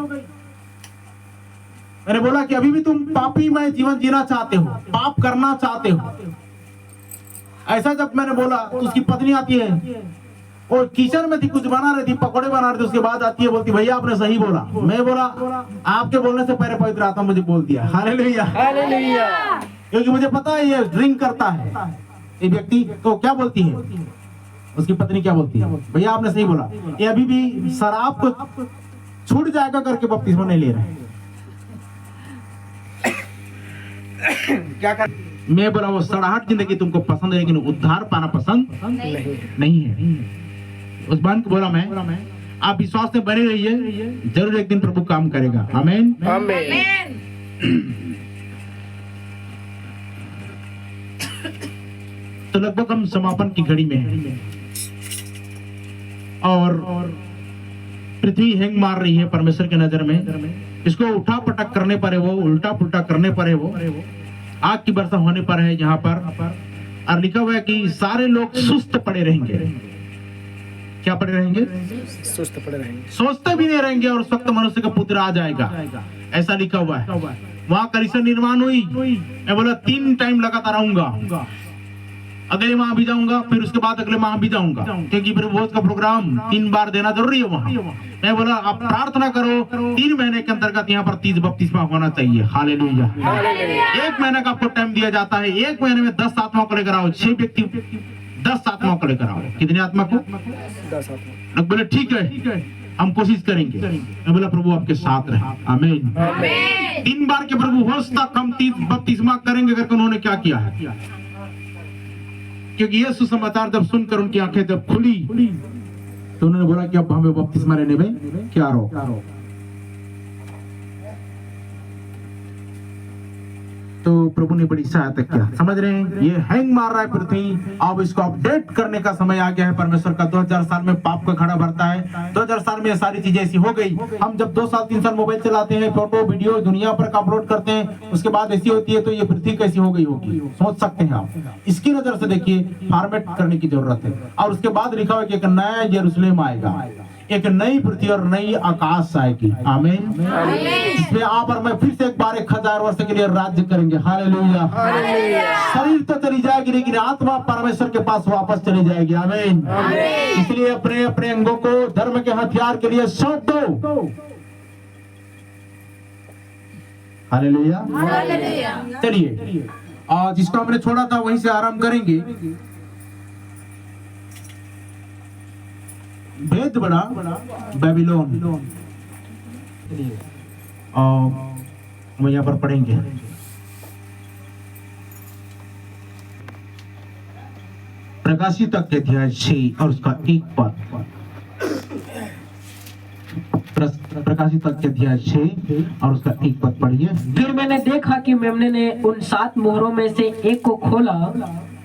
मैंने बोला कि अभी भी तुम पापी में जीवन जीना चाहते हो, पाप करना चाहते हो। ऐसा जब मैंने बोला तो उसकी पत्नी आती है, वो किचन में थी, कुछ बना रही थी, पकौड़े बना रही थी। उसके बाद आती है, बोलती भैया आपने सही बोला। मैं बोला आपके बोलने से पहले पवित्र आत्मा मुझे बोल दिया। Hallelujah, hallelujah. क्योंकि मुझे पता है ये ड्रिंक करता है ये व्यक्ति। तो क्या बोलती है उसकी पत्नी? क्या बोलती है? भैया आपने सही बोला, ये अभी भी शराब को छूट जाएगा करके बपतिस्मा नहीं ले रहे। क्या कर? मैं बोला वो सड़ाहट जिंदगी तुमको पसंद है, लेकिन उद्धार पाना पसंद नहीं है। उस बात को बोला मैं, आप विश्वास में बने रहिए, जरूर एक दिन प्रभु काम करेगा। आमीन, आमीन। तो लगभग हम समापन की घड़ी में हैं और पृथ्वी हैंग मार रही है परमेश्वर की नजर में। इसको उठा पटक करने पर है, वो उल्टा पुल्टा करने पर है, वो आग की वर्षा होने पर है यहाँ पर। और लिखा हुआ है कि सारे लोग सुस्त पड़े रहेंगे। क्या पड़े रहेंगे? सुस्त पड़े रहेंगे, सोचते भी नहीं रहेंगे। और उस वक्त मनुष्य का पुत्र आ जाएगा, ऐसा लिखा हुआ है। वहां कलीसिया निर्माण हुई। मैं बोला 3 टाइम लगातार आऊंगा, अगले माह भी जाऊंगा, फिर उसके बाद अगले माह भी जाऊंगा, क्योंकि फिर भोज का प्रोग्राम 3 बार देना जरूरी है वहाँ। मैं बोला आप प्रार्थना करो 3 महीने के अंतर्गत यहाँ पर 30 बपतिस्मा होना चाहिए। हालेलुया। 1 महीने का आपको टाइम दिया जाता है। 1 महीने में 10 आत्मा को लेकर आओ। 6 व्यक्ति 10 आत्मा को लेकर आओ। कितनी आत्मा को? 10 आत्मा। बोले ठीक है, हम कोशिश करेंगे। मैं बोला प्रभु आपके साथ रहे। आमीन। 3 बार के प्रभु होश तक हम 30 बपतिस्मा करेंगे करके उन्होंने क्या किया है। क्योंकि ये सुसमाचार जब सुनकर उनकी आंखें जब खुली तो उन्होंने बोला कि अब हमें बपतिस्मा लेने में क्या रोक। तो प्रभु ने बड़ी सहायता किया। समझ रहे हैं, ये हैंग मार रहा है पृथ्वी। अब इसको अपडेट करने का समय आ गया है परमेश्वर का। 2000 साल में पाप का खड़ा भरता है। 2000 साल में ये सारी चीजें ऐसी हो गई। हम जब 2 साल 3 साल मोबाइल चलाते हैं, फोटो वीडियो दुनिया पर अपलोड करते हैं, उसके बाद ऐसी होती है तो ये पृथ्वी कैसी हो गई होगी, सोच सकते हैं आप। इसकी नजर से देखिए, फॉर्मेट करने की जरूरत है। और उसके बाद लिखा हुआ कि एक नया यरूशलेम आएगा, एक नई पृथ्वी और नई आकाश आएगी। आमीन। इसमें आप और मैं फिर से एक बार 1000 वर्ष के लिए राज्य करेंगे। हालेलुया। शरीर तो चली जाएगी, लेकिन आत्मा परमेश्वर के पास वापस चली जाएगी। आमीन। इसलिए अपने अपने अंगों को धर्म के हथियार के लिए सौंप दो। हालेलुया। चलिए, और जिसको हमने छोड़ा था वहीं से आराम करेंगे। भेद बड़ा बेबीलोन, हम यहाँ पर पढ़ेंगे। प्रकाशित अध्याय 6 और उसका 1 पद। प्रकाशित अध्याय 6 और उसका 1 पद पढ़िए। फिर मैंने देखा कि मेमने ने उन 7 मोहरों में से एक को खोला।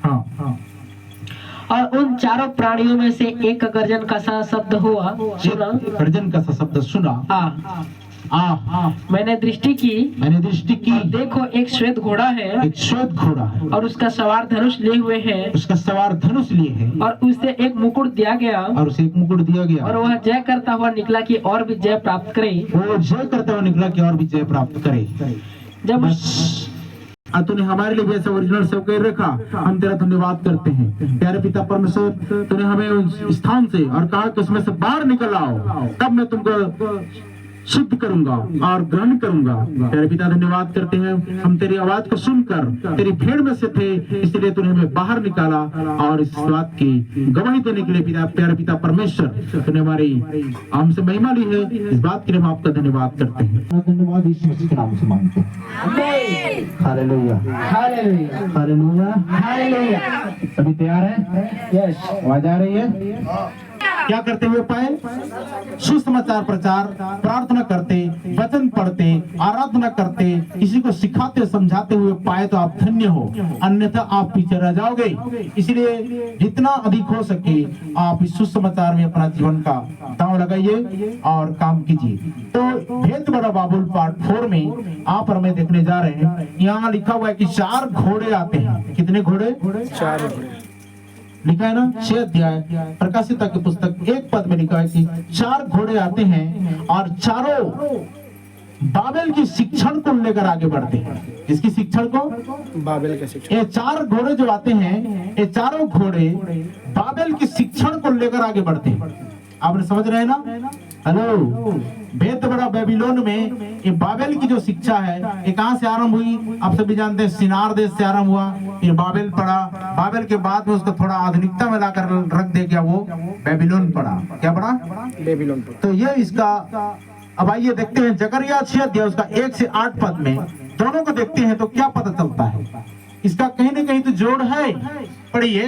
हाँ। और उन 4 प्राणियों में से एक गर्जन का सा शब्द हुआ सुना। गर्जन का सा शब्द सुना। मैंने दृष्टि की, देखो एक श्वेत घोड़ा है, एक श्वेत घोड़ा है, और उसका सवार धनुष लिए हुए है, उसका सवार धनुष लिए है, और उसे एक मुकुट दिया गया, और उसे एक मुकुट दिया गया, और वह जय करता हुआ निकला कि और भी जय प्राप्त करे। वो जय करता हुआ निकला कि और भी जय प्राप्त करे। जब तूने हमारे लिए जैसे ओरिजिनल सेव कर रखा, हम तेरा धन्यवाद करते हैं। प्यारे पिता परमेश्वर, तूने हमें उस स्थान से और कहा कि उसमें से बाहर निकल आओ, तब मैं तुमको शुद्ध करूंगा और ग्रहण करूंगा। प्यारे पिता धन्यवाद करते हैं, हम तेरी आवाज को सुनकर तेरी भीड़ में से थे, इसलिए तूने हमें बाहर निकाला और इस बात की गवाही देने के लिए पिता, प्यारे पिता परमेश्वर, तूने हमारी हमसे महिमा ली है। इस बात के लिए हम आपका धन्यवाद करते हैं। धन्यवाद यीशु मसीह के नाम से मांगते हैं। Hallelujah, hallelujah, hallelujah, hallelujah. सभी तैयार हैं? यस। आवाज आ रही है? क्या करते हुए पाए? सुसमाचार प्रचार, प्रार्थना करते, वचन पढ़ते, आराधना करते, किसी को सिखाते समझाते हुए पाए तो आप धन्य हो, अन्यथा आप पीछे रह जाओगे। इसलिए जितना अधिक हो सके आप इस सुसमाचार में अपना जीवन का दांव लगाइए और काम कीजिए। तो भेद बड़ा बाबुल पार्ट 4 में आप और मैं देखने जा रहे हैं। यहाँ लिखा हुआ है कि 4 घोड़े आते हैं। कितने घोड़े? 4 घोड़े। लिखा है ना 6 अध्याय प्रकाशिता की पुस्तक 1 पद में लिखा है कि 4 घोड़े आते हैं और चारों बाबेल की शिक्षण को लेकर आगे बढ़ते हैं। इसकी शिक्षण को? बाबेल के शिक्षण। ये 4 घोड़े जो आते हैं, ये चारों घोड़े बाबेल की शिक्षण को लेकर आगे बढ़ते हैं। आपने समझ रहे हैं ना? हेलो, भेद बड़ा बेबीलोन में ये बाबेल की जो शिक्षा है ये कहां से आरंभ हुई? आप सभी जानते हैं सिनार देश से आरंभ हुआ, फिर बाबेल पड़ा, बाबेल के बाद में उसको थोड़ा आधुनिकता में लाकर रख दे गया, वो बेबीलोन पड़ा। क्या पड़ा? बेबीलोन पड़ा। तो ये इसका अब आइए देखते हैं जकरिया 6 अध्याय उसका 1 से 8 पद में दोनों को देखते हैं तो क्या पता चलता है। इसका कहीं ना कहीं तो जोड़ है। पढ़िए।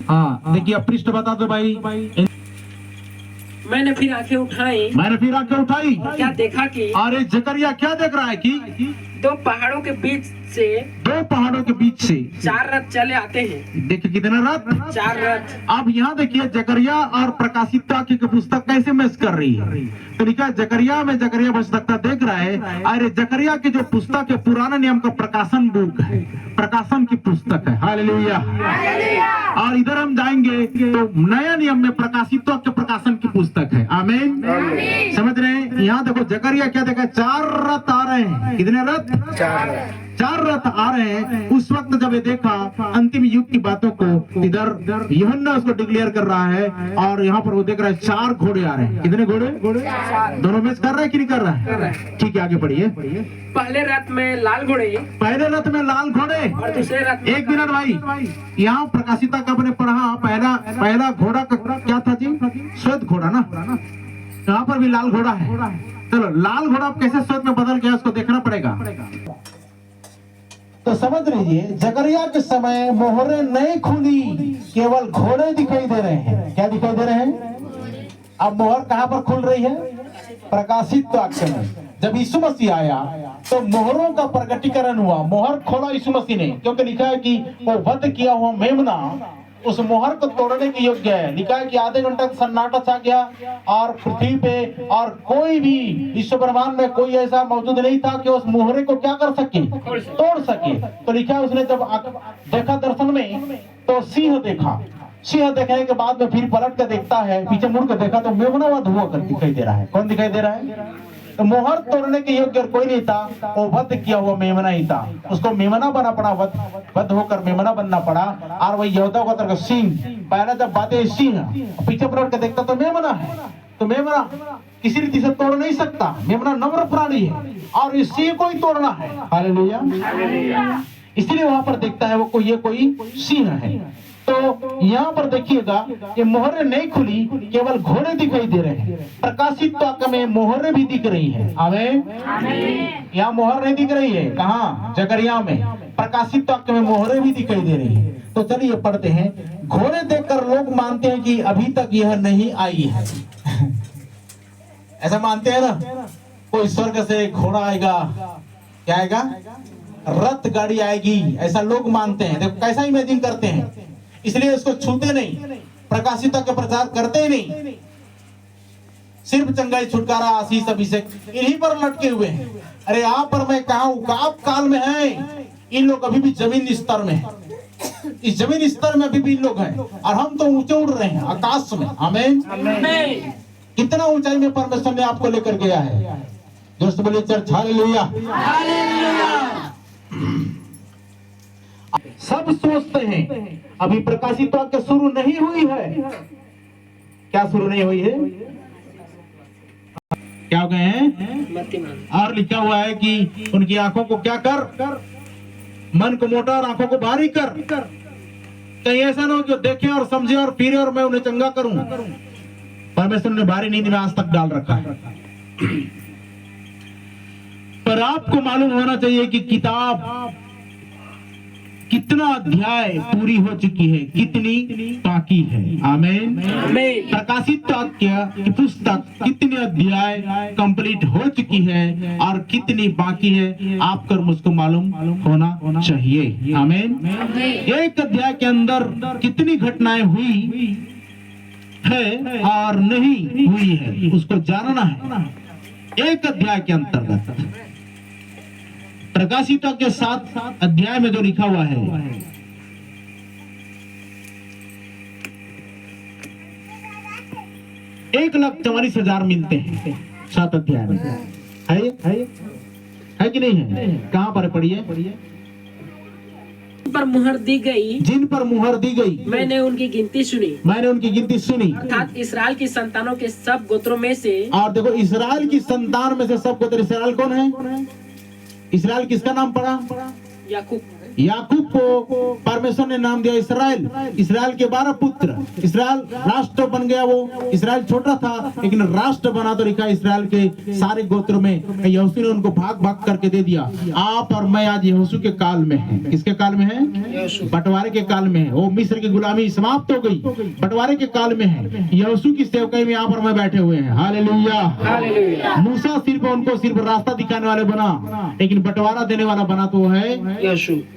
हाँ देखिए, अब पृष्ठ बता दो भाई। मैंने फिर आंखें उठाई, क्या देखा कि अरे जकरिया क्या देख रहा है कि 2 पहाड़ों के बीच से 2 पहाड़ों के बीच से 4 रथ चले आते हैं। देखिए कितने रथ? 4 रथ। अब यहाँ देखिए जकरिया और प्रकाशिता की पुस्तक कैसे मैच कर रही है। तो लिखा है जकरिया में जकरिया पुस्तकता देख रहा है। अरे जकरिया की जो पुस्तक है पुराने नियम का प्रकाशन बुक है, प्रकाशन की पुस्तक है। हालेलुया। और इधर हम जाएंगे तो नया नियम में प्रकाशित के प्रकाशन की पुस्तक है। आमीन। समझ रहे हैं? यहाँ देखो जकरिया क्या देखा? 4 रथ आ रहे हैं। कितने रथ? 4 रथ आ रहे हैं। उस वक्त जब ये देखा अंतिम युग की बातों को, इधर यूहन्ना उसको डिक्लेयर कर रहा है और यहाँ पर वो देख रहा है 4 घोड़े आ रहे हैं। कितने घोड़े? दोनों मैच कर रहा है कि नहीं कर रहा है? ठीक है, आगे बढ़िए। पहले रथ में लाल घोड़े, पहले रथ में लाल घोड़े और दूसरे रथ। एक मिनट भाई, यहाँ प्रकाशिता का आपने पढ़ा, पहला घोड़ा का क्या था जी? श्वेत घोड़ा ना। यहाँ पर भी लाल घोड़ा है। चलो, लाल घोड़ा कैसे श्वेत में बदल गया उसको देखना पड़ेगा। तो समझ लीजिए जकरिया के समय मोहरें नहीं खुली, केवल घोड़े दिखाई दे रहे हैं। क्या दिखाई दे रहे हैं? अब मोहर कहां पर खुल रही है? प्रकाशित वाक्य में। जब यीशु मसीह आया तो मोहरों का प्रकटीकरण हुआ। मोहर खोला यीशु मसीह ने, क्योंकि लिखा है कि वो वध किया हुआ मेमना उस मोहर को तोड़ने के योग्य है। लिखा है कि आधे घंटे सन्नाटा छा गया और पृथ्वी पे और कोई भी विश्व ब्रह्मांड में कोई ऐसा मौजूद नहीं था कि उस मोहरे को क्या कर सके? तोड़ सके। तो लिखा है उसने जब देखा दर्शन में तो सिंह देखा। सिंह देखने के बाद में फिर पलट कर देखता है, पीछे मुड़ कर देखा तो मेमना वध हुआ कर दिखाई दे रहा है। कौन दिखाई दे रहा है? तो मोहर तोड़ने के योग्य कोई नहीं था, वो वध किया हुआ मेमना ही था। उसको मेमना बना पड़ा, वध होकर मेमना बनना पड़ा। और वही यहूदा का तरह सिंह, पहले जब बातें सिंह, पीछे पलट के देखता तो मेमना है। तो मेमना किसी रीति से तोड़ नहीं सकता। मेमना नम्र प्राणी है और इस सिंह को ही तोड़ना है। हालेलुया। इसलिए वहां पर देखता है वो ये कोई सिंह है। तो यहाँ पर देखिएगा ये मोहरें नहीं खुली, केवल घोड़े दिखाई दे रहे हैं। प्रकाशित वाक्य में मोहरें भी दिख रही हैं। आमीन। यहाँ मोहर नहीं दिख रही है, कहाँ? जकरिया में। प्रकाशित वाक्य में मोहरें भी दिखाई दे रही है। तो चलिए पढ़ते हैं। घोड़े देखकर लोग मानते हैं कि अभी तक यह नहीं आई है। ऐसा मानते हैं ना? कोई स्वर्ग से घोड़ा आएगा, क्या आएगा? रथ गाड़ी आएगी, ऐसा लोग मानते हैं। देखो कैसा इमेजिन करते हैं। इसलिए इसको छूते नहीं, प्रकाशिता का प्रचार करते ही नहीं। सिर्फ चंगाई, छुटकारा, आशीष, अभिषेक इन्हीं पर लटके हुए हैं। अरे आप पर मैं कहा हूं, आप काल में हैं। इन लोग अभी भी जमीन स्तर में हैं। इस जमीन स्तर में अभी भी लोग हैं और हम तो ऊंचे उड़ रहे हैं आकाश में। आमीन। कितना ऊंचाई में परमेश्वर ने आपको लेकर गया है। दोस्त बोलिए चर्च हालेलुया। सब सोचते हैं अभी प्रकाशित वाक्य शुरू नहीं हुई है। क्या शुरू नहीं हुई है? क्या हो गए हैं? और लिखा हुआ है कि उनकी आंखों को क्या कर? मन को मोटा और आंखों को भारी कर। कहीं ऐसा ना हो जो देखें और समझे और फिरे और मैं उन्हें चंगा करूं। परमेश्वर ने भारी नींद में आज तक डाल रखा है। पर आपको मालूम होना चाहिए कि किताब कितना अध्याय पूरी हो चुकी है, कितनी बाकी है। आमीन। प्रकाशित वाक्य की पुस्तक कितने अध्याय कंप्लीट हो चुकी है और कितनी बाकी है, आपको और मुझको मालूम होना चाहिए। आमीन। एक अध्याय के अंदर कितनी घटनाएं हुई है और नहीं हुई है, उसको जानना है। एक अध्याय के अंतर्गत प्रकाशित के 7 अध्याय में जो लिखा हुआ है, 1,44,000 मिलते हैं 7 अध्याय में। है कि नहीं है? कहां पर पढ़िए? पर मुहर दी गई, जिन पर मुहर दी गई, मैंने उनकी गिनती सुनी, मैंने उनकी गिनती सुनी। अर्थात इसराइल की संतानों के सब गोत्रों में से। और देखो, इसराइल की संतान में से सब गोत्र। इसराइल कौन है? इसराइल किसका नाम पड़ा? याकूब। याकूब को परमेश्वर ने नाम दिया इसराइल। इसराइल के 12 पुत्र। इसराइल राष्ट्र बन गया। वो इसराइल छोटा था लेकिन राष्ट्र बना तो लिखा इसराइल के सारे गोत्र में यहोशू ने उनको भाग भाग करके दे दिया। आप और मैं आज यहोशू के काल में है। किसके काल में है? बंटवारे के काल में है। वो मिस्र की गुलामी समाप्त हो गई, बंटवारे के काल में है। यहोशू की सेवकाई में आप और मैं बैठे हुए हैं। हालेलुया। मूसा सिर्फ उनको सिर्फ रास्ता दिखाने वाले बना, लेकिन बंटवारा देने वाला बना तो है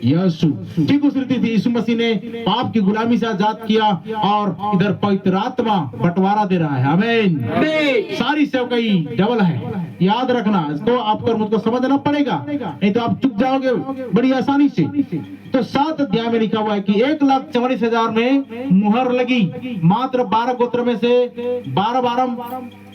यहोशू। ठीक उस रीति थी, यीशु मसीह ने पाप की गुलामी से आजाद किया और इधर पवित्र आत्मा बंटवारा दे रहा है। आमीन। सारी सेवकाई डबल है, याद रखना। इसको आपको मुझको समझना पड़ेगा, नहीं तो आप चुप जाओगे बड़ी आसानी से। तो 7 अध्याय में लिखा हुआ है कि 1,44,000 में मुहर लगी। मात्र 12 गोत्र में से 12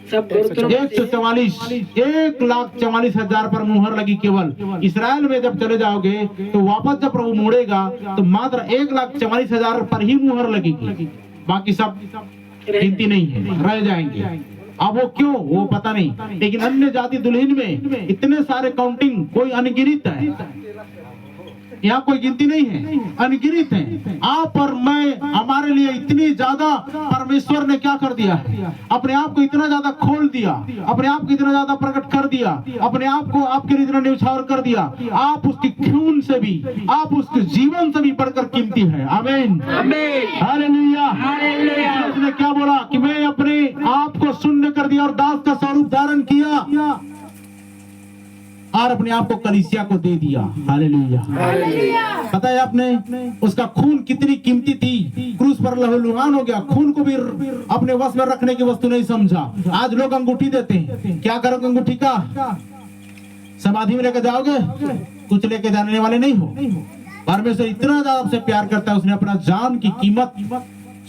सब गोत्रों में से 144, 1,44,000 पर मुहर लगी। केवल इसराइल में जब चले जाओगे तो वापस जब प्रभु मुड़ेगा तो मात्र 1,44,000 पर ही मुहर लगेगी, बाकी सब गिनती नहीं है, रह जाएंगे। अब वो क्यों, वो पता नहीं, लेकिन अन्य जाति दुल्हन में इतने सारे काउंटिंग कोई अनगिनत है, यहाँ कोई गिनती नहीं है, अनगिनत है। आप और मैं, हमारे लिए इतनी ज्यादा परमेश्वर ने क्या कर दिया है, अपने आप को इतना ज्यादा खोल दिया, अपने आप को इतना ज्यादा प्रकट कर दिया, अपने आप को आपके लिए इतना न्यौछावर कर दिया। आप उसकी खून से भी, आप उसके जीवन से भी बढ़कर कीमती है। आमीन। हालेलुया। उसने क्या बोला कि मैं अपने आप को शून्य कर दिया और दास का स्वरूप धारण किया और अपने आप को कलीसिया को दे दिया। हालेलुया। पता है आपने उसका खून कितनी कीमती थी? क्रूस पर लहूलुहान हो गया, खून को भी अपने वश में रखने की वस्तु नहीं समझा। आज लोग अंगूठी देते हैं, क्या करोगे अंगूठी का? समाधि में लेकर जाओगे? कुछ लेके जाने वाले नहीं हो। परमेश्वर इतना ज्यादा आपसे प्यार करता है, उसने अपना जान की कीमत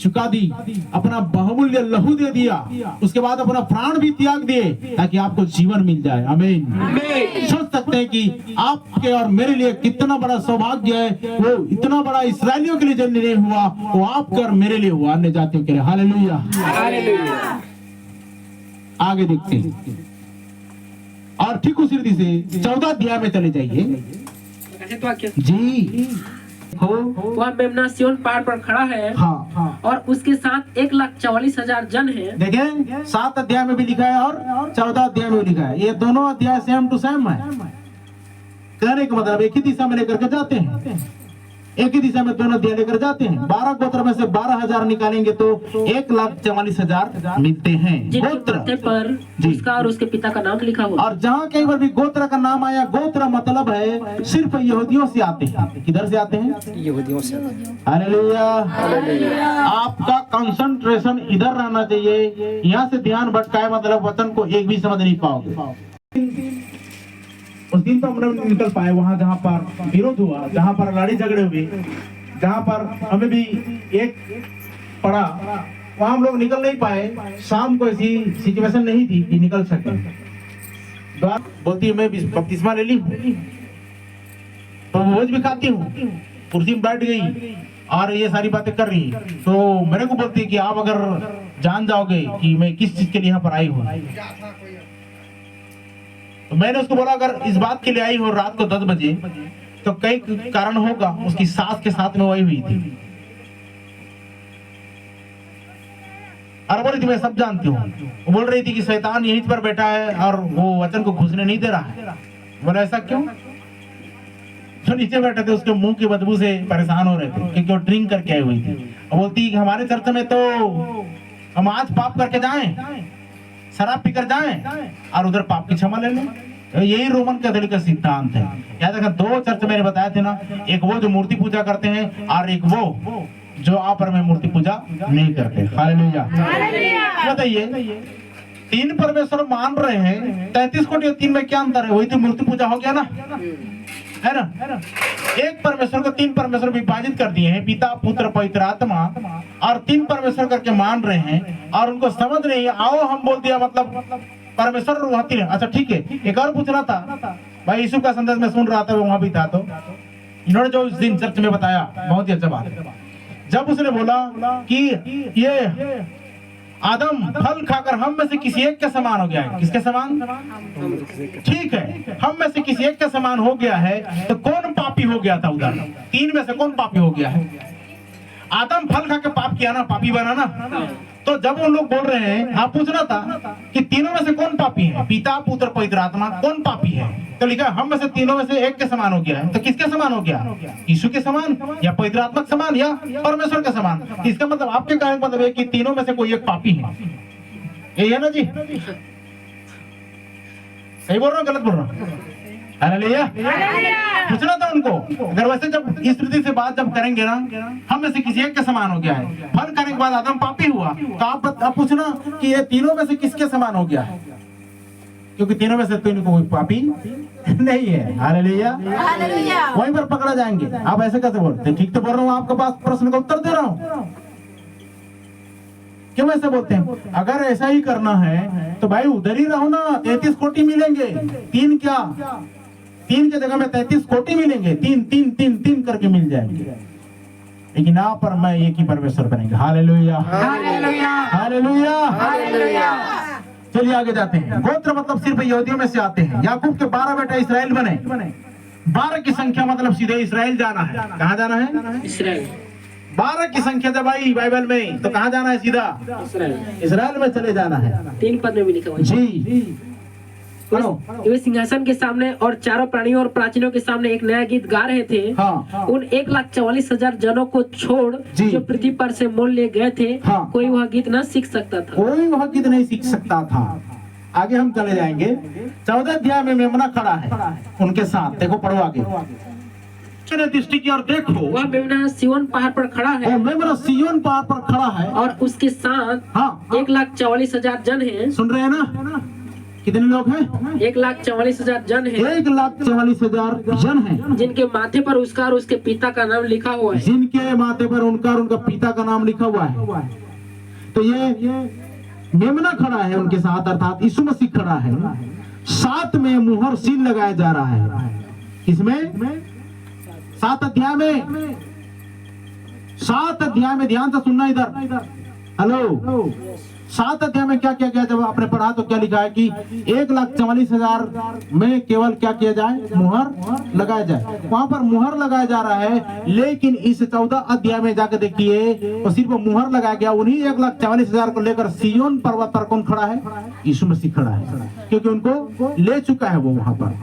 चुका दी, अपना बहुमूल्य लहू दे दिया, उसके बाद अपना प्राण भी त्याग दिए ताकि आपको जीवन मिल जाए। आमीन। सोच सकते हैं कि आपके और मेरे लिए कितना बड़ा सौभाग्य है। वो इतना बड़ा इसराइलियों के लिए जो निर्णय हुआ वो आपके और मेरे लिए हुआ, अन्य जातियों के लिए। हालेलुया। आगे देखते हैं और ठीक उसी रीति से 14 अध्याय में चले जाइए जी। वह मेमना सिय्योन पहाड़ पर खड़ा है। हाँ। और उसके साथ 1,44,000 जन है। देखें, 7 अध्याय में भी लिखा है और 14 अध्याय में भी लिखा है। ये दोनों अध्याय सेम टू सेम है। कहने का मतलब एक ही दिशा में लेकर के जाते हैं, एक ही दिशा में दोनों अध्याय लेकर जाते हैं। 12 गोत्र में से 12,000 निकालेंगे तो 1,44,000 मिलते हैं गोत्र पर उसका और उसके पिता का नाम लिखा हुआ। और जहाँ कहीं पर भी गोत्र का नाम आया, गोत्र मतलब है सिर्फ यहूदियों से आते हैं। किधर से आते हैं? यहूदियों से। हालेलुया। आपका कंसंट्रेशन इधर रहना चाहिए, यहाँ से ध्यान भटकाए मतलब वचन को एक भी समझ नहीं पाओगे। उस दिन तो हम लोग निकल पाए वहां जहां पर विरोध हुआ, जहां पर लड़ाई झगड़े हुए, जहां पर हमें भी एक पड़ा, वहां हम लोग निकल नहीं पाए। शाम को ऐसी सिचुएशन नहीं थी कि निकल सके। बोलती है मैं बपतिस्मा ले ली तो भोज भी खाती हूँ, कुर्सी में बैठ गई और ये सारी बातें कर रही, तो मेरे को बोलती है कि आप अगर जान जाओगे कि मैं किस चीज के लिए यहाँ पर आई हूँ। तो मैंने उसको बोला अगर इस बात के लिए आई हो रात को 10 बजे तो कई कारण होगा। उसकी सास के साथ में वही हुई थी और बोली थी मैं सब जानती हूँ। वो बोल रही थी कि शैतान यहीं पर बैठा है और वो वचन को घुसने नहीं दे रहा है। बोला ऐसा क्यों? जो नीचे बैठे थे उसके मुंह की बदबू से परेशान हो रहे थे क्योंकि वो ड्रिंक करके आई हुई थी। और बोलती कि हमारे चर्च में तो हम आज पाप करके जाएं, शराब पीकर जाएं और उधर पाप की क्षमा ले लें। तो यही रोमन कैथोलिक का सिद्धांत है। याद रखना, दो चर्च मैंने बताए थे ना, एक वो जो मूर्ति पूजा करते हैं और एक वो जो आपस में मूर्ति पूजा नहीं करते। हालेलुया। बताइए, तीन परमेश्वर मान रहे हैं, 33 कोटि और 3 में क्या अंतर है? वही तो मूर्ति पूजा हो गया ना, है ना? एक परमेश्वर को 3 परमेश्वर विभाजित कर दिए हैं, पिता पुत्र पवित्र आत्मा, और 3 परमेश्वर करके मान रहे हैं और उनको समझ नहीं है। आओ हम बोल दिया मतलब परमेश्वर वहां। अच्छा ठीक है, एक और पूछना था भाई, यीशु का संदेश में सुन रहा था, वहां भी था, तो इन्होंने जो इस दिन चर्च में बताया बहुत ही अच्छा बात है। जब उसने बोला कि ये आदम फल खाकर हम में से किसी एक के समान हो गया है, किसके समान? ठीक है, हम में से किसी एक के समान हो गया है, तो कौन पापी हो गया था उधर? 3 में से कौन पापी हो गया है? आदम फल खा के पाप किया ना, पापी बना ना। तो जब उन लोग बोल रहे हैं, आप पूछना था कि तीनों में से कौन पापी है? पिता पुत्र पवित्र आत्मा, कौन पापी है? तो लिखा हम में से तीनों में से एक के समान हो गया है। तो किसके समान हो गया? यीशु के समान या पवित्र आत्मा के समान या परमेश्वर के समान? इसका मतलब आपके कहने का मतलब है कि तीनों में से कोई एक पापी है। यही है ना जी? सही बोल रहा हूँ, गलत बोल रहा हूँ? हालेलुया। पूछना था उनको, अगर वैसे जब इस रीति से बात जब करेंगे ना, हम में से किसी एक के समान हो गया है, फल करने के बाद आदम पापी हुआ, तो आप पूछना कि ये तीनों में से किसके समान हो गया है? क्योंकि तीनों में से तो इनको कोई पापी नहीं है। हालेलुया। वहीं पर पकड़ा जाएंगे। आप ऐसे कैसे बोलते? ठीक तो बोल रहा हूँ, आपके पास प्रश्न का उत्तर दे रहा हूँ। क्यों ऐसे बोलते हैं? अगर ऐसा ही करना है तो भाई उधर ही रहो ना, 33 कोटि मिलेंगे। 3 क्या? 3 की जगह में 33 कोटि मिलेंगे। 3 करके मिल जाएंगे। लेकिन आप पर मैं एक ही परमेश्वर बनेंगे। Hallelujah, hallelujah, hallelujah, hallelujah. चलिए आगे जाते हैं। गोत्र मतलब सिर्फ यहूदियों में से आते हैं। याकूब के 12 बेटा इसराइल बने। 12 की संख्या मतलब सीधे इसराइल जाना है। कहाँ जाना है? इसराइल। 12 की संख्या जब आई बाइबल में तो कहाँ जाना है? सीधा इसराइल में चले जाना है। 3 पद में भी लिखा हुआ है। जी। वे सिंहासन के सामने और चारों प्राणियों और प्राचीनों के सामने एक नया गीत गा रहे थे। हाँ। उन 1,44,000 जनों को छोड़ जो पृथ्वी पर से मोल लिए गए थे, हाँ। कोई वह गीत न सीख सकता था। कोई वह गीत नहीं सीख सकता था। आगे हम चले जाएंगे। 14 अध्याय में मेमना खड़ा है उनके साथ। देखो, पढ़ो आगे। दृष्टि की और देखो, वह मेमना सिय्योन पहाड़ पर खड़ा है। मेमना सिय्योन पहाड़ पर खड़ा है और उसके साथ हाँ 1,44,000 जन हैं। सुन रहे हैं ना? कितने लोग हैं? 1,44,000 जन हैं। 1,44,000 जन हैं, जिनके माथे पर उसका और उसके पिता का नाम लिखा हुआ है। जिनके माथे पर उनका और उनका पिता का नाम लिखा हुआ है। तो ये मेमना खड़ा है उनके साथ, अर्थात यीशु मसीह खड़ा है। साथ में मुहर सील लगाया जा रहा है। इसमें 7 अध्याय में, 7 अध्याय में ध्यान से सुनना इधर। हेलो, 7 अध्याय में क्या किया गया? जब आपने पढ़ा तो क्या लिखा है कि 1,44,000 में केवल क्या किया जाए? मुहर लगाया जाए। वहां पर मुहर लगाया जा रहा है। लेकिन इस 14 अध्याय में जाकर देखिए तो सिर्फ मुहर लगाया गया। उन्हीं 1,44,000 को लेकर सिय्योन पर्वत पर कौन खड़ा है? यीशु मसीह खड़ा है, क्योंकि उनको ले चुका है वो वहां पर,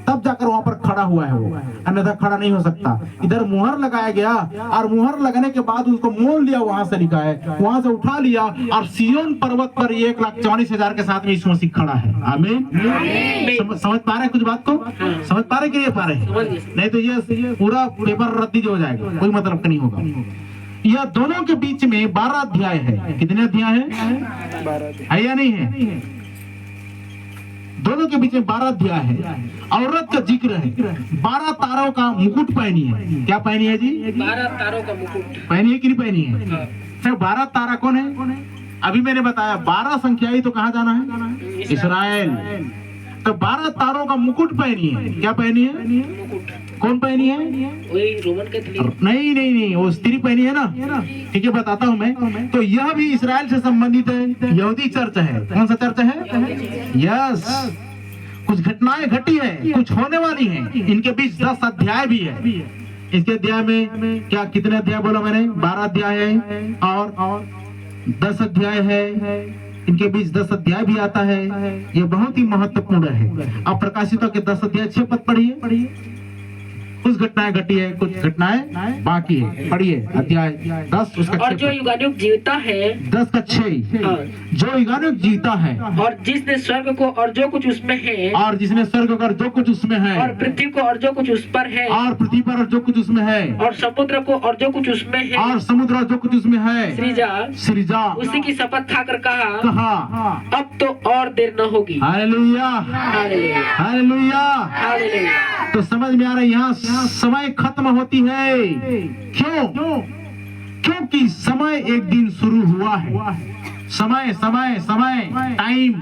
तब जाकर वहां पर खड़ा हुआ है वो, अन्यथा खड़ा नहीं हो सकता। इधर मुहर लगाया गया और मुहर लगने के बाद उसको मोल लिया, वहां से लिखा है, वहां से उठा लिया और सिय्योन पर्वत पर 1,44,000 के साथ में यीशु मसीह खड़ा है। आमीन। समझ पा रहे हैं कुछ बात को? समझ पा रहे कि नहीं पा रहे? नहीं तो ये पूरा पेपर रद्दी हो जाएगा, कोई मतलब का नहीं होगा। यह दोनों के बीच में 12 अध्याय है। कितने अध्याय है या नहीं है? दोनों के बीच में 12 अध्याय है। औरत का जिक्र है। 12 तारों का मुकुट पहनी है। क्या पहनी है जी? 12 तारों का मुकुट पहनी है कि नहीं पहनी है? फिर 12 तारा कौन है? अभी मैंने बताया 12 संख्या ही तो कहाँ जाना है? इसराइल। तो 12 तारों का मुकुट पहनी है। क्या पहनी है? कौन पहनी है? वही रोमन कैथोलिक। नहीं, वो स्त्री पहनी है ना। ठीक है, बताता हूँ मैं। तो यह भी इसराइल से संबंधित है, यहूदी चर्च है। कौन सा चर्च है? यस। कुछ घटनाएं घटी है, कुछ होने वाली हैं। इनके बीच 10 अध्याय भी है। इसके अध्याय में क्या, कितने अध्याय बोला मैंने? 12 अध्याय है और 10 अध्याय है। इनके बीच 10 अध्याय भी आता है। ये बहुत ही महत्वपूर्ण है। अब प्रकाशितों के 10 अध्याय 6 पद पढ़िए। कुछ घटनाएं घटी है, कुछ घटनाएं बाकी है। पढ़िए अध्याय 10 उसका और जो 6 युगानुयुग जीवता है 10 का 6। हाँ। जो युगानुयुग जीता है और जिसने स्वर्ग को और जो कुछ उसमें है और जिसने स्वर्ग को और जो कुछ उसमें है और पृथ्वी को और जो कुछ उस पर है और पृथ्वी पर और जो कुछ उसमें है और समुद्र को और जो कुछ उसमें है और समुद्र और जो कुछ उसमें है सृजा सृजा उसी की शपथ खाकर कहा कहा। अब तो और देर न होगी। Hallelujah hallelujah hallelujah. हालेलुया। तो समझ में आ रहा है यहाँ समय खत्म होती है। क्यों? क्योंकि समय एक दिन शुरू हुआ है। समय समय समय टाइम।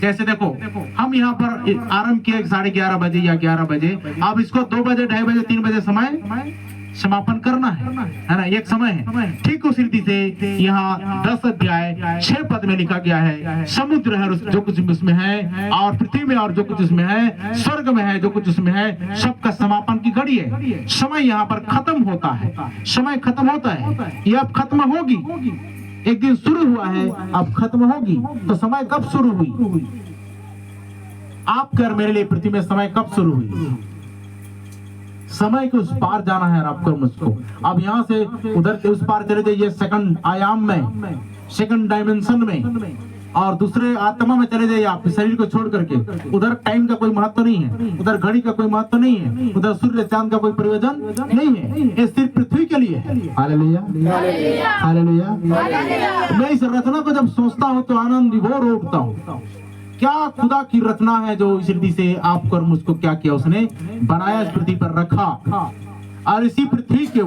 जैसे देखो हम यहाँ पर आरंभ किए 11:30 बजे या 11 बजे, अब इसको 2 बजे 2:30 बजे 3 बजे समय समापन करना है ना, एक समय है। ठीक उस रीति से यहाँ 10 अध्याय 6 पद में लिखा गया है समुद्र है जो कुछ उसमें है और पृथ्वी में और जो कुछ उसमें है, स्वर्ग में है जो कुछ उसमें है, सबका समापन की घड़ी है। समय यहाँ पर खत्म होता है, समय खत्म होता है, ये अब खत्म होगी। एक दिन शुरू हुआ है अब खत्म होगी। तो समय कब शुरू हुई? आप कर मेरे लिए पृथ्वी में समय कब शुरू हुई? समय के उस पार जाना है आपको मुझको। अब यहाँ से उधर से उस पार चले जाइए सेकंड आयाम में, सेकंड डायमेंशन में, और दूसरे आत्मा में चले जाइए आप शरीर को छोड़ करके। उधर टाइम का कोई महत्व नहीं है, उधर घड़ी का कोई महत्व नहीं है, उधर सूर्य चांद का कोई प्रयोजन नहीं है। ये सिर्फ पृथ्वी के लिए है। Hallelujah hallelujah. मैं इस रचना को जब सोचता हूँ तो आनंद विभोर उठता हूँ। क्या खुदा की रचना है जो इस रीति से आपको और मुझको क्या किया, उसने बनाया, इस पृथ्वी पर रखा, और इसी पृथ्वी के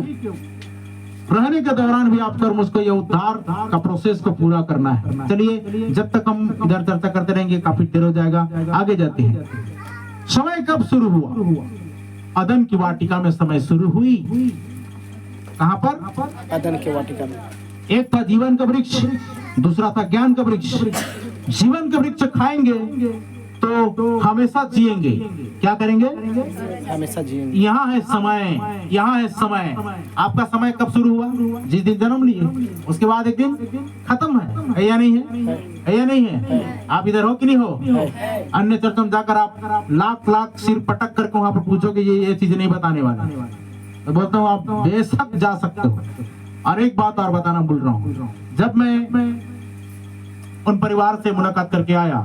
रहने के दौरान भी आपको और मुझको ये उद्धार का प्रोसेस को पूरा करना है। चलिए जब तक हम इधर चर्चा करते रहेंगे काफी देर हो जाएगा, आगे जाते हैं। समय कब शुरू हुआ? अदन की वाटिका में समय शुरू हुई। कहाँ पर? अदन के वाटिका में। एक था जीवन का वृक्ष, दूसरा था ज्ञान का वृक्ष। जीवन का वृक्ष खाएंगे तो हमेशा जिएंगे। क्या करेंगे? हमेशा जिएंगे। यहाँ है समय, यहाँ है समय। आपका समय कब शुरू हुआ? जिस दिन जन्म लिए, उसके बाद एक दिन खत्म है या नहीं है? है या नहीं है? आप इधर हो कि नहीं हो? अन्य चर्चों में जाकर आप लाख सिर पटक करके वहां पर पूछोगे ये चीज नहीं बताने वाला, तो बोलता हूँ आप बेशक जा सकते हो। और एक बात और बताना भूल रहा हूँ, जब मैं उन परिवार से मुलाकात करके आया,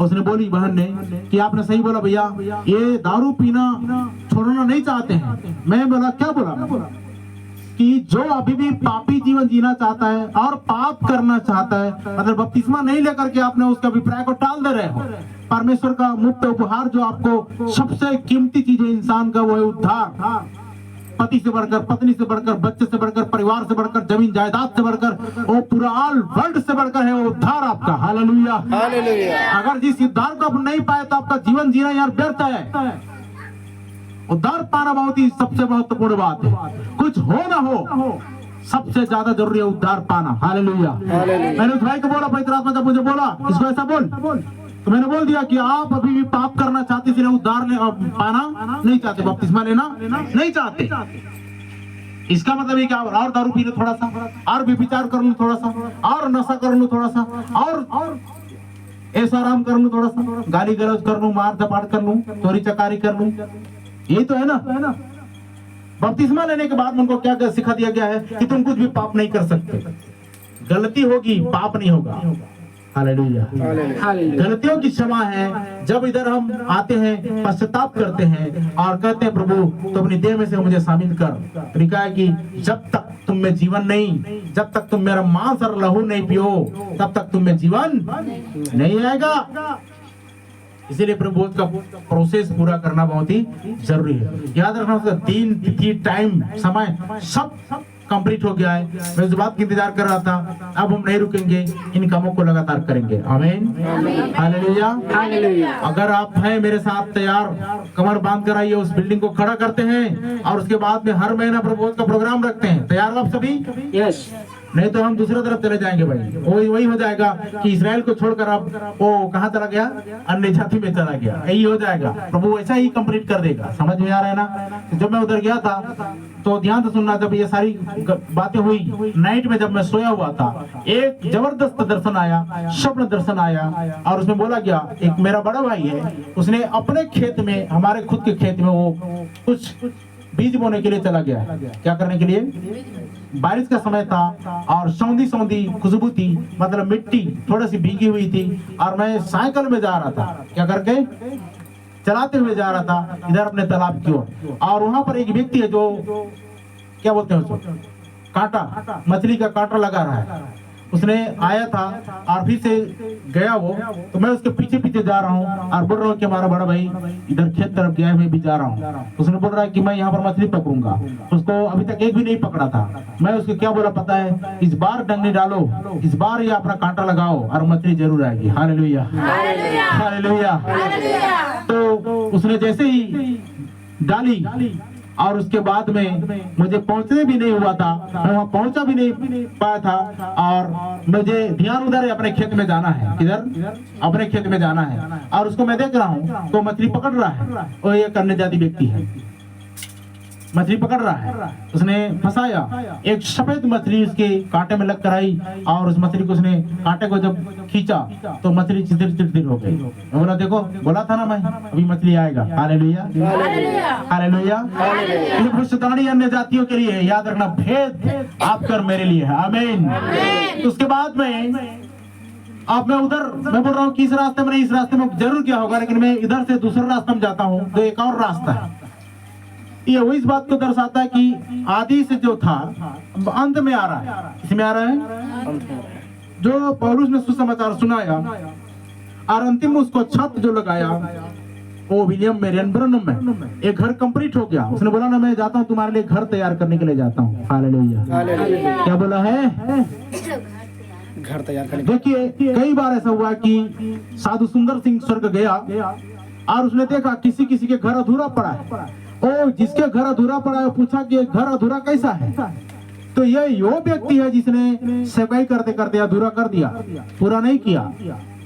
उसने बोली बहन ने कि आपने सही बोला भैया, ये दारू पीना छोड़ना नहीं चाहते हैं। मैं बोला क्या बोला? मैं बोला कि जो अभी भी पापी जीवन जीना चाहता है और पाप करना चाहता है, मतलब बपतिस्मा नहीं लेकर के आपने उसके अभिप्राय को टाल दे रहे हो। परमेश्वर का मुफ्त उपहार जो आपको सबसे कीमती चीज है इंसान का, वो है उद्धार। पति से बढ़कर, पत्नी से बढ़कर, बच्चे से बढ़कर, परिवार से बढ़कर, जमीन जायदाद से बढ़कर, वो पूरा ऑल वर्ल्ड से बढ़कर है वो उद्धार आपका। Hallelujah hallelujah. अगर जिस उद्धार को आप नहीं पाए तो आपका जीवन जीना यार व्यर्थ है। उद्धार पाना बहुत ही सबसे महत्वपूर्ण बात है। कुछ हो ना हो, सबसे ज्यादा जरूरी है उद्धार पाना। हालेलुया। मैंने उस भाई को बोला, पवित्र आत्मा जब मुझे बोला इसको ऐसा बोल, तो मैंने बोल दिया कि आप अभी भी पाप करना चाहते, इसलिए उद्धार पाना नहीं चाहते, बपतिस्मा लेना नहीं चाहते। इसका मतलब है कि और दारू पी लो थोड़ा सा, और व्यभिचार कर लूं थोड़ा सा, और नशा कर लूं थोड़ा सा, और ऐसा आराम कर लूं थोड़ा सा, गाली गलौज कर लूं, मार झपाट कर लूं, चोरी चकारी कर लूं। यही तो है ना। बपतिस्मा लेने के बाद उनको क्या सिखा दिया गया है कि तुम कुछ भी पाप नहीं कर सकते। गलती होगी, पाप नहीं होगा। हालेलुया। गलतियों की क्षमा है। जब इधर हम आते हैं, पश्चाताप करते हैं और कहते हैं प्रभु तो अपनी देह में से मुझे शामिल कर। लिखा है कि जब तक तुम में जीवन नहीं, जब तक तुम मेरा मांस और लहू नहीं पियो, तब तक तुम में जीवन नहीं आएगा। इसीलिए प्रभु का प्रोसेस पूरा करना बहुत ही जरूरी है। याद रखना, उसका दिन, तिथि, टाइम, समय सब कंप्लीट हो गया है। मैं इस बात की इंतजार कर रहा था। अब हम नहीं रुकेंगे, इन कामों को लगातार करेंगे। आमीन हालेलुया हालेलुया। अगर आप हैं मेरे साथ तैयार, कमर बांध कर आइए, उस बिल्डिंग को खड़ा करते हैं और उसके बाद में हर महीना प्रभु का प्रोग्राम रखते हैं। तैयार हो आप सभी? यस। नहीं तो हम दूसरी तरफ चले जाएंगे भाई। वही हो जाएगा कि इस्राएल को छोड़कर आप वो कहाँ चला गया? अन्य जाति में चला गया। यही हो जाएगा। प्रभु ऐसा ही कंप्लीट कर देगा। समझ में आ रहा है ना? जब मैं उधर गया था तो ध्यान से सुनना, जब ये सारी बातें हुई नाइट में, जब मैं सोया हुआ था, एक जबरदस्त दर्शन आया, स्वप्न दर्शन आया, और उसमें बोला गया एक मेरा बड़ा भाई है, उसने अपने खेत में, हमारे खुद के खेत में वो कुछ बीज बोने के लिए चला गया। क्या करने के लिए? बारिश का समय था और सौंधी सौंधी खुशबू थी, मतलब मिट्टी थोड़ी सी भीगी हुई थी, और मैं साइकिल में जा रहा था, क्या करके चलाते हुए जा रहा था इधर अपने तालाब की ओर, और वहां पर एक व्यक्ति है जो क्या बोलते हैं उसको, कांटा, मछली का कांटा लगा रहा है, उसने आया था और फिर से गया वो, तो मैं उसके पीछे पीछे जा रहा हूँ और बोल रहा हूँ कि हमारा बड़ा भाई इधर खेत तरफ गया है, मैं भी जा रहा हूँ। उसने बोल रहा है कि मैं यहाँ पर मछली पकड़ूंगा, उसको अभी तक एक भी नहीं पकड़ा था। मैं उसको क्या बोला पता है? इस बार डंडी डालो, इस बार ये अपना कांटा लगाओ और मछली जरूर आएगी। Hallelujah, hallelujah. तो उसने जैसे ही डाली और उसके बाद में मुझे पहुंचने भी नहीं हुआ था, मैं वहां पहुंचा भी नहीं पाया था, और मुझे ध्यान उधर अपने खेत में जाना है, किधर? अपने खेत में जाना है, और उसको मैं देख रहा हूँ तो मछली पकड़ रहा है, और ये करने जाती व्यक्ति है, मछली पकड़ रहा है, उसने फंसाया, एक सफेद मछली उसके कांटे में लग कर आई, और उस मछली को उसने कांटे को जब खींचा तो मछली चिर हो गई। बोला देखो, बोला था ना मैं अभी मछली आएगा। Hallelujah, hallelujah. भविष्यवाणी अन्य जातियों के लिए है, याद रखना, भेद आपका और मेरे लिए है। आमीन। तो उसके बाद में अब मैं बोल रहा हूँ कि इस रास्ते में नहीं, इस रास्ते में जरूर क्या होगा, लेकिन मैं इधर से दूसरे रास्ते में जाता हूँ, तो एक और रास्ता है। ये वो इस बात को दर्शाता है कि आदि से जो था अंत में आ रहा है, इसमें आ रहा है जो पौलुस ने सुसमाचार सुनाया, और अंतिम उसको छत जो लगाया वो विलियम मेरियन ब्रनम में एक घर कंप्लीट हो गया। उसने बोला ना मैं जाता हूँ तुम्हारे लिए घर तैयार करने के लिए जाता हूँ। हालेलुया। क्या बोला है? घर तैयार करने। देखिए कई बार ऐसा हुआ कि साधु सुंदर सिंह स्वर्ग गया और उसने देखा किसी किसी के घर अधूरा पड़ा है, ओ जिसके घर अधूरा पड़ा है पूछा कि घर अधूरा कैसा है, तो ये वो व्यक्ति है जिसने सेवकाई करते करते अधूरा कर दिया, पूरा नहीं किया।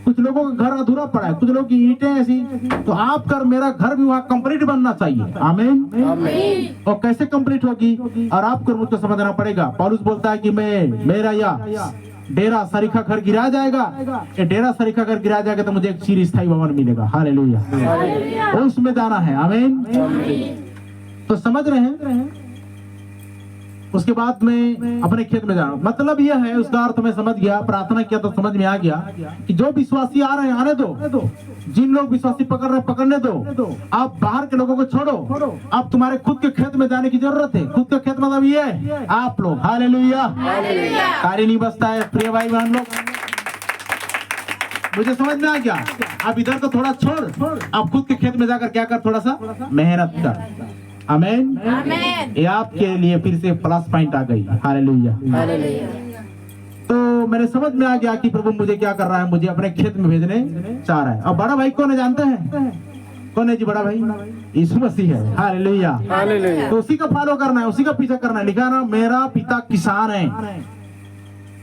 कुछ लोगों का घर अधूरा पड़ा है, कुछ लोगों की ईंटें ऐसी, तो आप कर मेरा घर भी वहाँ कंप्लीट बनना चाहिए। आमीन। और कैसे कंप्लीट होगी, और आपको मुझको समझना पड़ेगा। पौलुस बोलता है कि मेरा या डेरा सरीखा घर गिरा जाएगा, ये डेरा सरीखा घर गिरा जाएगा तो मुझे एक चिर स्थायी भवन मिलेगा। हालेलुया। उसमें जाना है। आमीन। तो समझ रहे हैं। उसके बाद में अपने खेत में जाना, मतलब यह है, उसका अर्थ मैं समझ गया, प्रार्थना किया तो समझ में आ गया कि जो विश्वासी आ रहे हैं आने दो, जिन लोग विश्वासी पकड़ रहे हैं पकड़ने दो, आप बाहर के लोगों को छोड़ो, आप तुम्हारे खुद के खेत में जाने की जरूरत है। खुद का खेत मतलब ये है आप लोग। हालेलुया। कार्य नहीं बचता है प्रिय भाई बहन लोग, मुझे समझ में आ गया। आप इधर को थोड़ा छोड़, आप खुद के खेत में जाकर क्या कर, थोड़ा सा मेहनत कर। आमीन। ये आपके लिए फिर से प्लस पॉइंट आ गई। हालेलुया। तो मेरे समझ में आ गया कि प्रभु मुझे क्या कर रहा है, मुझे अपने खेत में भेजने चाह रहा है। अब बड़ा भाई कौन है जानते हैं? कौन है जी बड़ा भाई? यीशु मसीह है। हालेलुया। तो उसी का फॉलो करना है, उसी का पीछा करना है। लिखा ना मेरा पिता किसान है,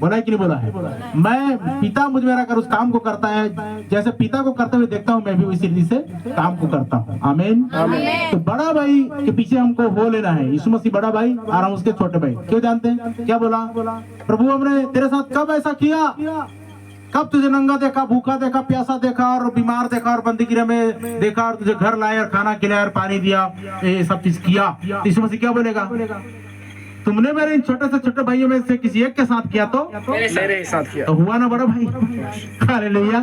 बोला है कि नहीं बोला है? मैं पिता मुझ में रहकर उस काम को करता है, जैसे पिता को करते हुए देखता हूँ मैं भी उसी रीति से काम को करता हूँ। आमीन। तो बड़ा भाई के पीछे हमको हो लेना है। यीशु मसीह बड़ा भाई और हम उसके छोटे भाई। क्यों जानते हैं क्या बोला? प्रभु हमने तेरे साथ कब ऐसा किया, कब तुझे नंगा देखा, भूखा देखा, प्यासा देखा, और बीमार देखा, और बंदी गिरे में देखा, और तुझे घर लाया और खाना खिलाया और पानी दिया, ये सब चीज किया। यीशु मसीह क्या बोलेगा? तुमने मेरे इन छोटे से छोटे भाइयों में से किसी एक के साथ किया तो मेरे साथ किया तो हुआ ना बड़ा भाई। हालेलुया।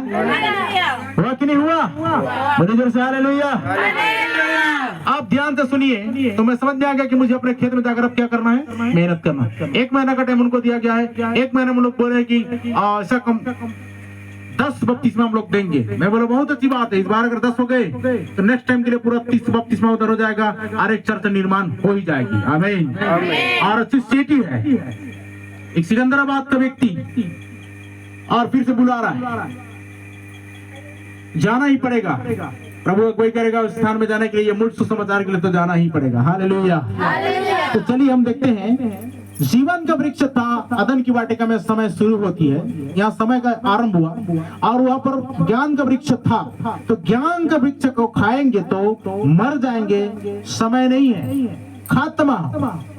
हुआ कि नहीं हुआ? बड़ी जोर से हालेलुया। आप ध्यान से सुनिए तो मैं समझ में आ गया कि मुझे अपने खेत में जाकर अब क्या करना है, मेहनत करना है। 1 महीना का टाइम उनको दिया गया है। 1 महीने में लोग बोले कि ऐसा कम 10 बपतिस्मा हम लोग देंगे। मैं बोला बहुत अच्छी बात है, इस बार अगर 10 हो गए तो नेक्स्ट टाइम के लिए पूरा 30 बपतिस्मा उधर हो जाएगा और एक चर्च निर्माण हो ही जाएगी। आमीन। और अच्छी सिटी है, एक सिकंदराबाद का व्यक्ति, और फिर से बुला रहा है, जाना ही पड़ेगा। प्रभु अगुवाई करेगा उस स्थान में जाने के लिए, ये मूल सुसमाचार के लिए तो जाना ही पड़ेगा। हालेलुया। तो चलिए हम देखते हैं, जीवन का वृक्ष था अदन की वाटिका में, समय शुरू होती है, यहाँ समय का आरंभ हुआ, और वहाँ पर ज्ञान का वृक्ष था। तो ज्ञान का वृक्ष को खाएंगे तो मर जाएंगे, समय नहीं है। खात्मा,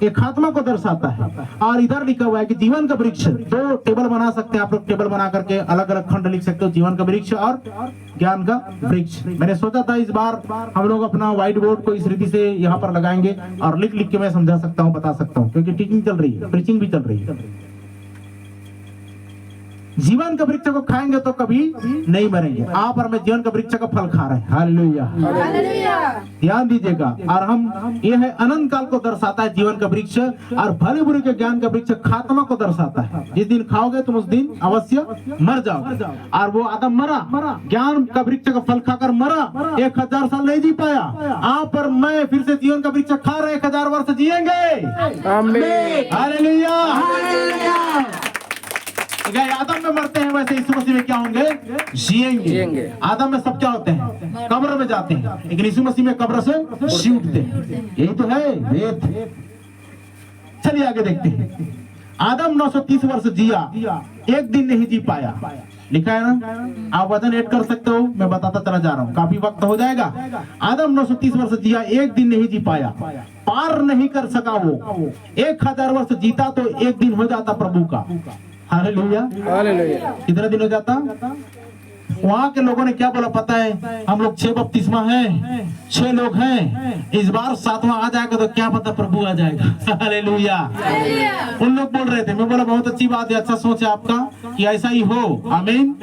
ये खात्मा को दर्शाता है। और इधर लिखा हुआ है कि जीवन का वृक्ष, दो टेबल बना सकते हैं आप लोग, टेबल बना करके अलग अलग खंड लिख सकते हो, जीवन का वृक्ष और ज्ञान का वृक्ष। मैंने सोचा था इस बार हम लोग अपना व्हाइट बोर्ड को इस रीति से यहाँ पर लगाएंगे और लिख लिख के मैं समझा सकता हूँ, बता सकता हूँ, क्योंकि टीचिंग चल रही है, प्रीचिंग भी चल रही है। जीवन का वृक्ष को खाएंगे तो कभी नहीं मरेंगे। आप और मैं जीवन का वृक्ष का फल खा रहे हैं। हालेलुया, ध्यान दीजिएगा। और हम, यह है अनंत काल को दर्शाता है जीवन का वृक्ष, और भले बुरे के ज्ञान का वृक्ष खात्मा को दर्शाता है। जिस दिन खाओगे तुम उस दिन अवश्य मर जाओगे। और वो आदम मरा, ज्ञान का वृक्ष का फल खाकर मरा, 1000 साल नहीं जी पाया। आप और मैं फिर से जीवन का वृक्ष खा रहे, 1000 वर्ष जिएंगे। हालेलुया। आदम में मरते हैं वैसे यीशु मसीह में क्या होंगे? जिएंगे। आदम में सब क्या होते हैं? कब्र में जाते हैं, लेकिन यीशु मसीह में कब्र से जी उठते हैं। यही तो है वेद। चलिए आगे देखते हैं। आदम 930 वर्ष जिया, एक दिन नहीं जी पाया। लिखा है ना, आप वजन ऐड कर सकते हो, मैं बताता चला जा रहा हूँ, काफी वक्त हो जाएगा। आदम 930 वर्ष जिया, एक दिन नहीं जी पाया, पार नहीं कर सका वो। 1000 वर्ष जीता तो एक दिन हो जाता प्रभु का। Hallelujah, hallelujah. कितने दिन हो जाता? वहाँ के लोगों ने क्या बोला पता है? हम लोग 6 बपतिस्मा हैं, 6 लोग हैं, इस बार 7वां आ जाएगा तो क्या पता प्रभु आ जाएगा। हालेलुया। उन लोग बोल रहे थे, मैं बोला बहुत अच्छी बात है, अच्छा सोच है आपका कि ऐसा ही हो। आमीन।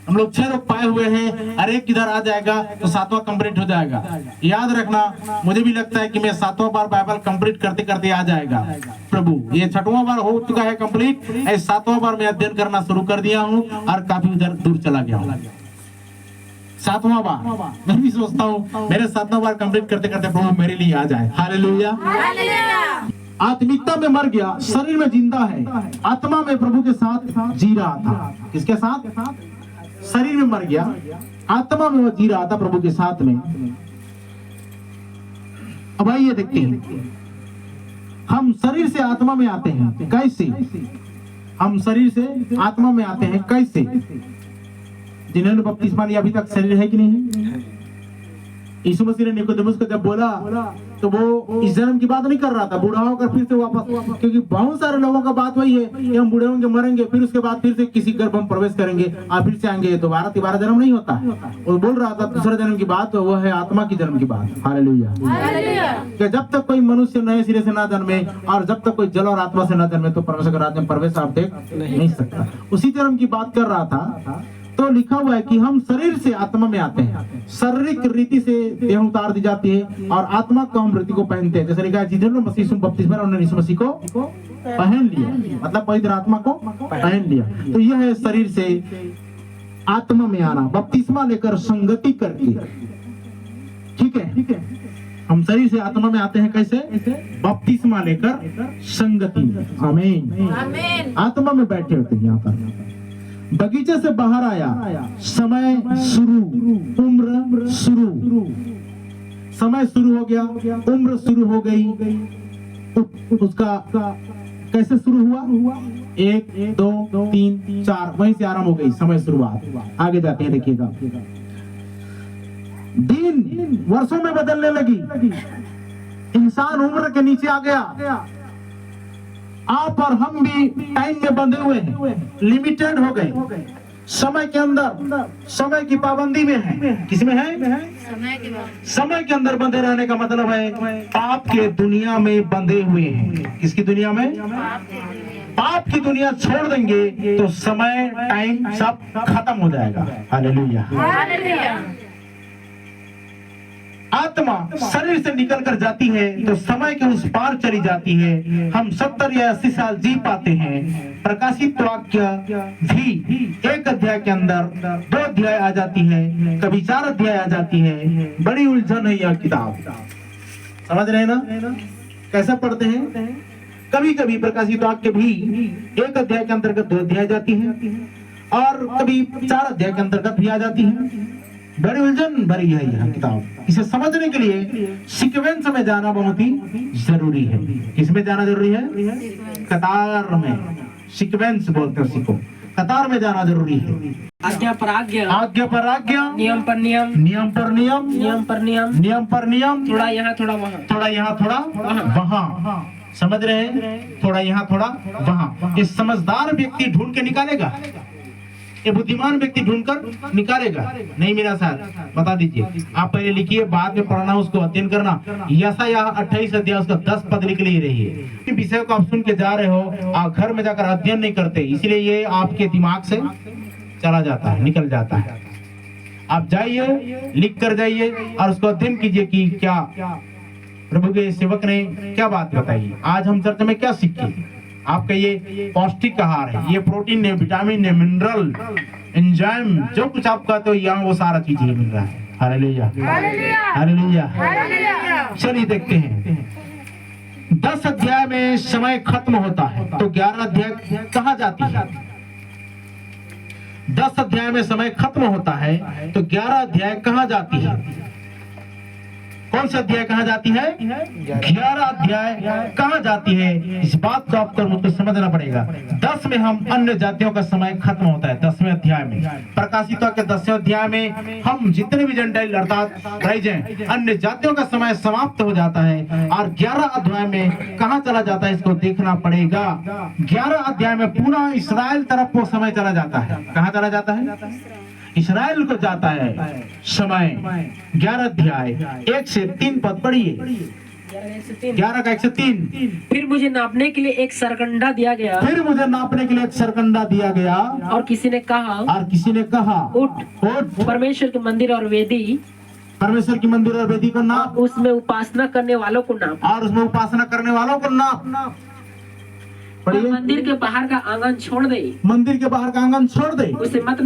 हम लोग 6 लोग पाए हुए हैं, अरे किधर आ जाएगा तो 7वां कंप्लीट हो जाएगा। याद रखना, मुझे भी लगता है कि मैं 7वां बार बाइबल कंप्लीट करते करते आ जाएगा प्रभु। ये 6वां बार हो चुका है कंप्लीट, 7वां बार मैं अध्ययन करना शुरू कर दिया हूँ और काफी उधर दूर चला गया हूँ। 7वां बार मैं भी सोचता हूँ मेरे 7वां बार कंप्लीट करते करते प्रभु मेरे लिए आ जाए। हालेलुया। आत्मिकता में मर गया, शरीर में जिंदा है, आत्मा में प्रभु के साथ जी रहा था। किसके साथ? शरीर में मर गया, आत्मा में वो जी रहा था प्रभु के साथ में। अब आइए देखते हैं, हम शरीर से आत्मा में आते हैं कैसे? हम शरीर से आत्मा में आते हैं कैसे? जिन्होंने बपतिस्मा लिया अभी तक शरीर है कि नहीं है? यीशु मसीह ने निकोदेमुस को जब बोला तो वो इस जन्म की बात नहीं कर रहा था, बूढ़ा होकर फिर से वापस, क्योंकि बहुत सारे लोगों का बात वही है कि हम बूढ़े होंगे, मरेंगे, फिर उसके बाद फिर से किसी गर्भ में प्रवेश करेंगे और फिर से आएंगे। दोबारा तिबारा जन्म नहीं होता है। वो बोल रहा था दूसरे जन्म की बात, वो है आत्मा की जन्म की बात। हालेलुया। कि जब तक कोई मनुष्य नए सिरे से ना जन्मे और जब तक कोई जल और आत्मा से ना जन्मे तो परमेश्वर के राज्य में प्रवेश आप देख नहीं सकता। उसी जन्म की बात कर रहा था। तो लिखा हुआ है कि हम शरीर से आत्मा में आते हैं, शारीरिक रीति से देह उतार दी जाती है और आत्मा को हम रीति को पहनते हैं। जैसे लिखा है जिन्होंने मसीह बपतिस्मा उन्होंने यीशु मसीह को पहन लिया, मतलब पवित्र आत्मा को पहन लिया। तो यह है शरीर से आत्मा में आना, बपतिस्मा लेकर संगति करके। ठीक है, हम शरीर से आत्मा में आते हैं कैसे? बपतिस्मा लेकर संगति में। आमीन। आत्मा में बैठे होते हैं यहाँ पर। बगीचे से बाहर आया, समय शुरू, उम्र शुरू, समय शुरू हो गया, उम्र शुरू हो गई। उसका कैसे शुरू हुआ? 1 2 3 4 वहीं से आरंभ हो गई समय शुरुआत। आगे जाते हैं, देखिएगा। दिन वर्षों में बदलने लगी, इंसान उम्र के नीचे आ गया। आप और हम भी टाइम में बंधे हुए हैं, लिमिटेड हो गए, समय के अंदर, समय की पाबंदी में है। किसमें है? समय के अंदर बंधे रहने का मतलब है पाप के दुनिया में बंधे हुए हैं। किसकी दुनिया में? पाप की दुनिया छोड़ देंगे तो समय, टाइम सब खत्म हो जाएगा। हालेलुया। आत्मा शरीर से निकल कर जाती है तो समय के उस पार चली जाती है। हम 70 या 80 साल जी पाते हैं। प्रकाशित वाक्य भी 1 अध्याय के अंदर 2 अध्याय आ जाती है, कभी 4 अध्याय आ जाती है। बड़ी उलझन है यह किताब, समझ रहे हैं ना? कैसे पढ़ते हैं? कभी कभी प्रकाशित वाक्य भी 1 अध्याय के अंतर्गत 2 अध्याय जाती है और कभी 4 अध्याय के अंतर्गत भी आ जाती है। बड़ी उलझन भरी है यह किताब। इसे समझने के लिए सीक्वेंस में जाना बहुत ही जरूरी है। किसमें जाना जरूरी है? कतार में, सीक्वेंस बोलते हैं उसी को। कतार में जाना जरूरी है। आज्ञा पर आज्ञा, आज्ञा पर आज्ञा, नियम पर नियम, नियम पर नियम, नियम पर नियम, नियम पर नियम, थोड़ा यहाँ थोड़ा वहाँ। थोड़ा यहाँ थोड़ा वहाँ। समझ रहे हैं? थोड़ा यहाँ थोड़ा वहाँ। ये समझदार व्यक्ति ढूंढ के निकालेगा, ये बुद्धिमान व्यक्ति ढूंढकर निकालेगा। नहीं मेरा साथ बता दीजिए, आप पहले लिखिए, बाद में पढ़ना, उसको अध्ययन करना। यशायाह 28 अध्याय उसका 10 पद लिख ले रही है। विषय को आप सुन के जा रहे हो, आप घर में जाकर अध्ययन नहीं करते, इसलिए ये आपके दिमाग से चला जाता है, निकल जाता है। आप जाइए, लिख कर जाइए और उसको अध्ययन कीजिए कि क्या प्रभु के सेवक ने क्या बात बताई। आज हम चर्चा में क्या सीखे? आपका ये पौष्टिक आहार है, ये प्रोटीन है, विटामिन है, मिनरल, एंजाइम, जो कुछ आप कहते हो यहाँ वो सारा चीज मिल रहा है। Hallelujah, hallelujah. चलिए देखते हैं 10 अध्याय में समय खत्म होता है तो 11 अध्याय कहाँ जाती है? 10 अध्याय में समय खत्म होता है तो 11 अध्याय कहाँ जाती है? कौन सा अध्याय कहाँ जाती है? 11 अध्याय कहाँ जाती है? इस बात को आपको मुझको समझना पड़ेगा। 10 में हम अन्य जातियों का समय खत्म होता है। 10वें अध्याय में, प्रकाशित के 10वें अध्याय में हम जितने भी जंटाइल अर्थात अन्य जातियों का समय समाप्त हो जाता है। और 11 अध्याय में कहाँ चला जाता है इसको देखना पड़ेगा। 11 अध्याय में पूरा इस्राएल तरफ को समय चला जाता है। कहाँ चला जाता है? इस्राएल को जाता है समय। 11 अध्याय 1 से 3 पद पढ़िए। 11 का 1 से 3। फिर मुझे नापने के लिए एक सरकंडा दिया गया, फिर मुझे नापने के लिए एक सरकंडा दिया गया और किसी ने कहा, उठ, परमेश्वर के मंदिर और वेदी, परमेश्वर की मंदिर और वेदी को नाप, उसमें उपासना करने वालों को नाप, और उसमें उपासना करने वालों को नाप। और मंदिर के बाहर का आंगन छोड़ दे, मंदिर के बाहर का आंगन छोड़ दे, उसे मत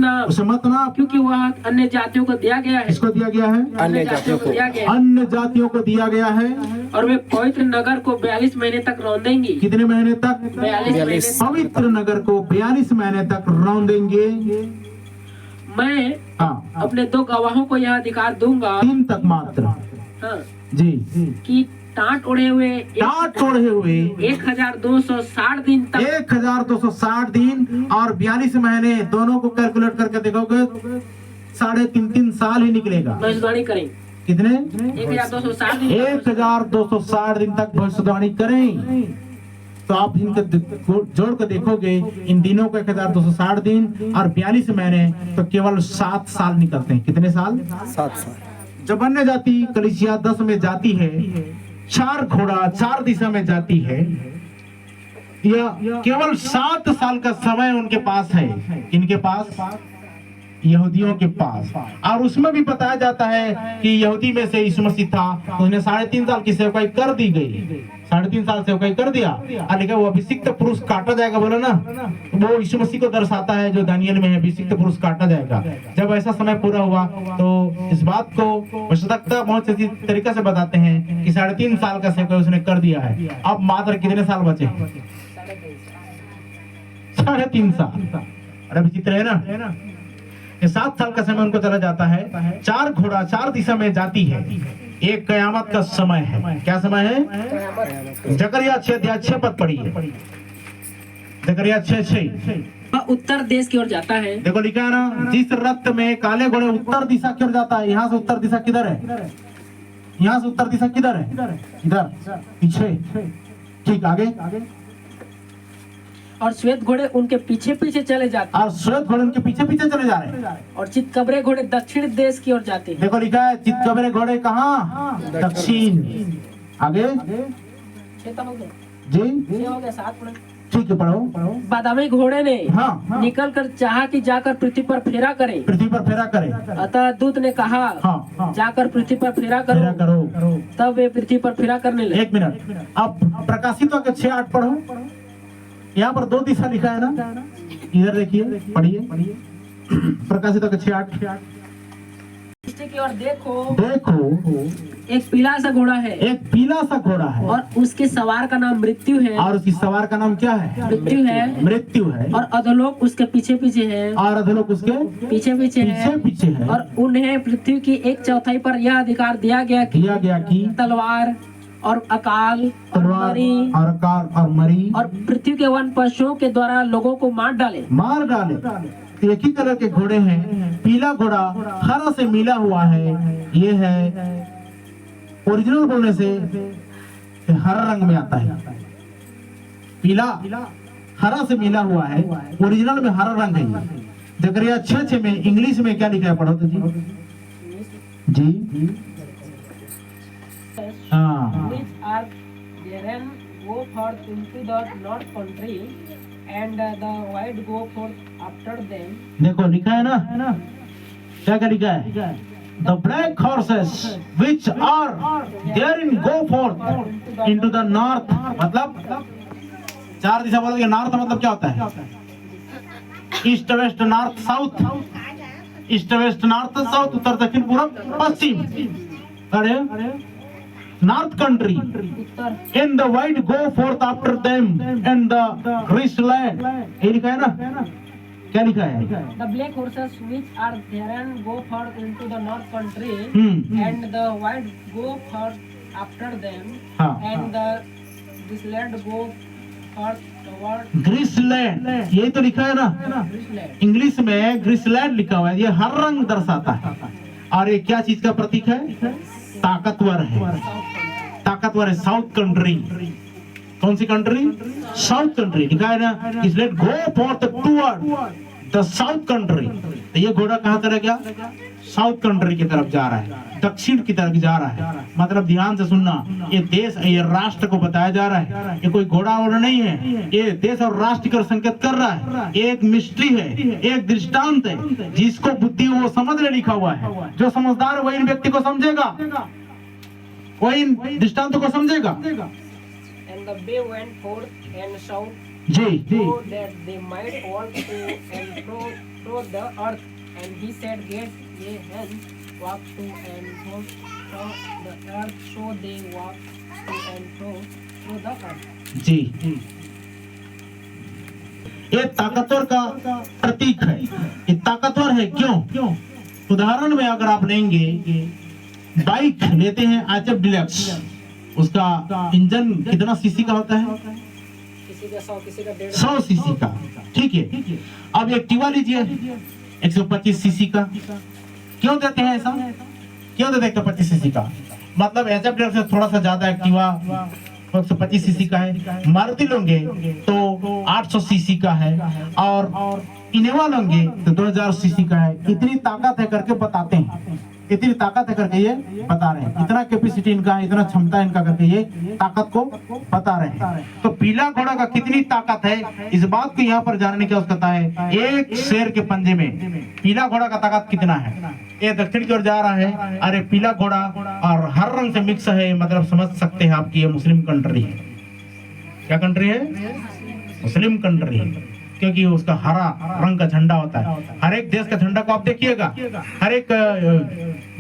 नाप, क्योंकि वह अन्य जातियों को दिया गया है। इसको दिया गया है, अन्य जातियों को दिया गया है। अन्य जातियों को दिया गया है। और वे पवित्र नगर को 42 महीने तक रौंदेंगी। कितने महीने तक? 42। पवित्र नगर को 42 महीने तक रौंदेंगे। मैं अपने 2 गवाहों को यह अधिकार दूंगा, 3 तक मात्र जी, कि टाट ओढ़े हुए 1260 दिन तक, 1260 दिन और 42 महीने, दोनों को कैलकुलेट करके देखोगे 3.5 साल ही निकलेगा। भविष्यवाणी करें। कितने? 1260 दिन, 1260 दिन तक भविष्यवाणी करें। तो आप इनके जोड़ कर देखोगे, इन दिनों को 1260 दिन और 42 महीने, तो केवल 7 साल निकलते हैं। कितने साल? 7 साल। जब अन्य जाति कलीसिया 10 में जाती है, 4 घोड़ा 4 दिशा में जाती है, यह केवल 7 साल का समय उनके पास है। इनके पास, यहूदियों के पास। और उसमें भी बताया जाता है कि यहूदी में से यीशु मसीह था, उसने 3.5 साल की सेवकाई कर दी गई, 3.5 साल सेवकाई कर दिया। लेकिन वो अभिषिक्त पुरुष काटा जाएगा, बोला ना, वो यीशु मसीह को दर्शाता है जो दानियल में है, अभिषिक्त पुरुष काटा जाएगा। जब ऐसा समय पूरा हुआ तो इस बात को वशदक्ता बहुत अच्छी तरीके से बताते हैं कि 3.5 साल का सेवकाई उसने कर दिया है। अब मात्र कितने साल बचे? 3.5 साल। अरे विचित्र है ना। ये 7 साल का समय उनको चला जाता है। 4 घोड़ा 4 दिशा में जाती है। एक कयामत का समय है। क्या समय है? जकरिया 6 अध्याय 6 पद पढ़िए। जकरिया 6:6। उत्तर देश की ओर जाता है। देखो लिखा है ना, जिस रथ में काले घोड़े उत्तर दिशा की ओर जाता है। यहाँ से उत्तर दिशा किधर है? यहाँ से उत्तर दिशा किधर है? इधर पीछे। ठीक, आगे। और श्वेत घोड़े उनके पीछे पीछे चले जाते हैं। और श्वेत घोड़े उनके पीछे पीछे चले जा रहे हैं। और चितकबरे घोड़े दक्षिण देश की ओर जाते हैं। देखो लिखा है, चितकबरे घोड़े कहाँ? दक्षिण। आगे जी, हो गया 7 पढ़ो। ठीक है, पढ़ो। बादामी घोड़े ने निकल कर चाहा कि जाकर पृथ्वी पर फेरा करे। पृथ्वी पर फेरा करे। अतः दूत ने कहा, जाकर पृथ्वी पर फेरा करो। तब वे पृथ्वी पर फेरा करने लगे। 1 मिनट, अब प्रकाशित के 6:8 पढ़ो। यहाँ पर 2 दिशा लिखा है ना, इधर देखिए, पढ़िए। प्रकाशित के 6:8। की ओर देखो, एक पीला सा घोड़ा है, एक पीला सा घोड़ा है, और उसके सवार का नाम मृत्यु है, और उसकी सवार का नाम क्या है? मृत्यु है, मृत्यु है, और अधोलोक उसके पीछे पीछे है, और अधोलोक उसके पीछे पीछे है, पीछे है, और उन्हें पृथ्वी की 1/4 पर यह अधिकार दिया गया कि तलवार और अकाल और तलवार मरी और अकाल और मरी और पृथ्वी के वन पशुओं के द्वारा लोगों को मार डाले। मार डाले। तो एक ही कलर के घोड़े हैं। पीला घोड़ा हरा से मिला हुआ है, ये है ओरिजिनल बोलने से हरा रंग में आता है। पीला हरा से मिला हुआ है, ओरिजिनल में हरा रंग है। जकरिया 6:6 में इंग्लिश में क्या लिखा है, पढ़ो तो जी। हाँ, Which are therein go forth into the north country, and the white go forth after them. देखो लिखा है ना, क्या क्या लिखा है? The black horses which are therein go forth into the north, मतलब 4 दिशा बोलोगे। नॉर्थ मतलब क्या होता है? East west north south, east west north south, उत्तर दक्षिण पूर्व पश्चिम। अरे north country in the white go forth after them and the rich land, ये लिखा है ना, क्या लिखा है? The black horses which are therein go forth into the north country, and the white go forth after them, हाँ, and this land go forth toward ग्रीसलैंड, यही तो लिखा है ना। this land. इंग्लिश में ग्रीसलैंड लिखा हुआ है, ये हर रंग दर्शाता है। और ये क्या चीज का प्रतीक है? ताकतवर है, ताकतवर है। साउथ कंट्री, कौन सी कंट्री? साउथ कंट्री लिखा है ना, इसलिए go for the toward the south country. तो ये घोड़ा कहाँ चला गया? साउथ कंट्री की तरफ जा रहा है, दक्षिण की तरफ जा रहा है। मतलब ध्यान से सुनना, ये देश, ये राष्ट्र को बताया जा रहा है। ये कोई घोड़ा वोड़ा नहीं है, ये देश और राष्ट्र का संकेत कर रहा है। एक मिस्ट्री है, एक दृष्टांत है, जिसको बुद्धि वो समझ ले लिखा हुआ है। जो समझदार है वही इन व्यक्ति को समझेगा, वही इन दृष्टांत को समझेगा। And the bay went forth and south, ji so that they might walk to and fro through the earth. And he said, Get ye hence, walk to and fro through the earth. So they walked to and fro through the earth. जी, ये ताकतवर का प्रतीक है। ये ताकतवर है क्यों? उदाहरण में अगर आप लेंगे, बाइक लेते हैं HF डिलक्स, उसका इंजन कितना सीसी का होता है? किसी का 100, किसी का 150। 100 सीसी का, ठीक है। अब एक्टिवा लीजिए 125 सीसी का। क्यों देते हैं ऐसा? क्यों देते हैं 125 सीसी का? मतलब HF डिलक्स से थोड़ा सा ज्यादा एक्टिवा 125 सीसी का है। मारुति लोगे तो 800 सीसी का है, और इनोवा लोगे तो 2000 सीसी का है। इतनी ताकत है करके बताते हैं, इतनी ताकत है करके ये बता रहे हैं। इतना कैपेसिटी इनका है, इतना क्षमता इनका करके ये ताकत को बता रहे हैं। तो पीला घोड़ा का कितनी ताकत है, इस बात को यहाँ पर जानने की आवश्यकता है। एक शेर के पंजे में पीला घोड़ा का ताकत कितना है? ये दक्षिण की ओर जा रहा है। अरे पीला घोड़ा और हर रंग से मिक्स है, मतलब समझ सकते हैं आपकी ये मुस्लिम कंट्री है। क्या कंट्री है? मुस्लिम कंट्री है, क्योंकि उसका हरा रंग का झंडा होता है। हर एक देश का झंडा को आप देखिएगा, हर एक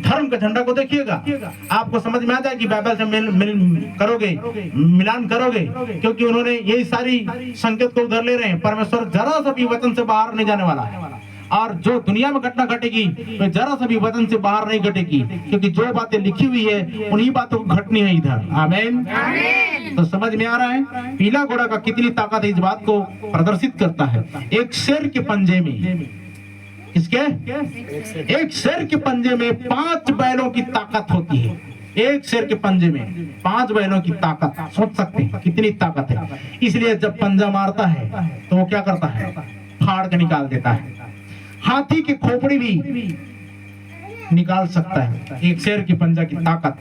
धर्म का झंडा को देखिएगा, आपको समझ में आ जाएगी। बाइबल से मिलान करोगे, क्योंकि उन्होंने यही सारी संकेत को उधर ले रहे हैं। परमेश्वर जरा सा भी वचन से बाहर नहीं जाने वाला है, और जो दुनिया में घटना घटेगी वे जरा सा भी वचन से बाहर नहीं घटेगी, क्योंकि जो बातें लिखी हुई है उन्हीं बातों को घटनी है इधर। आमीन। तो समझ में आ रहा है पीला घोड़ा का कितनी ताकत है, इस बात को प्रदर्शित करता है। एक शेर के पंजे में, किसके? एक शेर के पंजे में 5 बैलों की ताकत होती है। एक शेर के पंजे में 5 बैलों की ताकत, सोच सकते हैं कितनी ताकत है। इसलिए जब पंजा मारता है तो वो क्या करता है? फाड़ के निकाल देता है। हाथी की खोपड़ी भी निकाल सकता है एक शेर की पंजा की ताकत,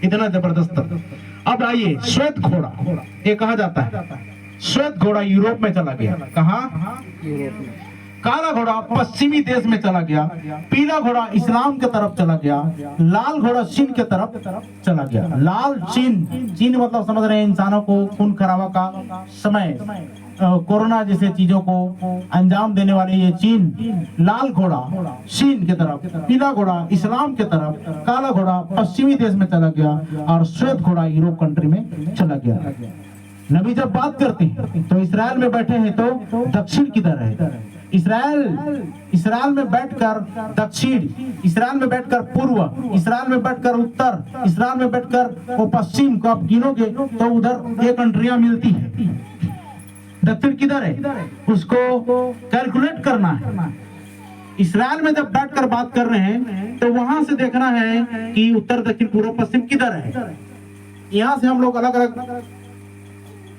इतना जबरदस्त। अब आइए श्वेत घोड़ा, ये कहा जाता है श्वेत घोड़ा यूरोप में चला गया। कहा? यूरोप में। काला घोड़ा पश्चिमी देश में चला गया, पीला घोड़ा इस्लाम के तरफ चला गया, लाल घोड़ा चीन के तरफ चला गया। लाल चीन मतलब समझ रहे हैं इंसानों को खून खराबा का समय, कोरोना जैसे चीजों को अंजाम देने वाले ये चीन। लाल घोड़ा चीन के तरफ, पीला घोड़ा इस्लाम के तरफ, काला घोड़ा पश्चिमी देश में चला गया, और श्वेत घोड़ा यूरोप कंट्री में चला गया। नबी जब बात करते हैं तो इस्राएल में बैठे हैं तो दक्षिण किधर है? इसराइल में बैठकर दक्षिण, इसराइल में बैठकर पूर्व, इसराइल में बैठकर उत्तर, इसराइल में बैठकर वो पश्चिम को आप गिनोगे तो उधर ये कंट्रियां मिलती है। दक्षिण किधर है उसको कैलकुलेट करना है। इसराइल में जब बैठकर बात कर रहे हैं तो वहां से देखना है कि उत्तर दक्षिण पूर्व पश्चिम किधर है। यहाँ से हम लोग अलग अलग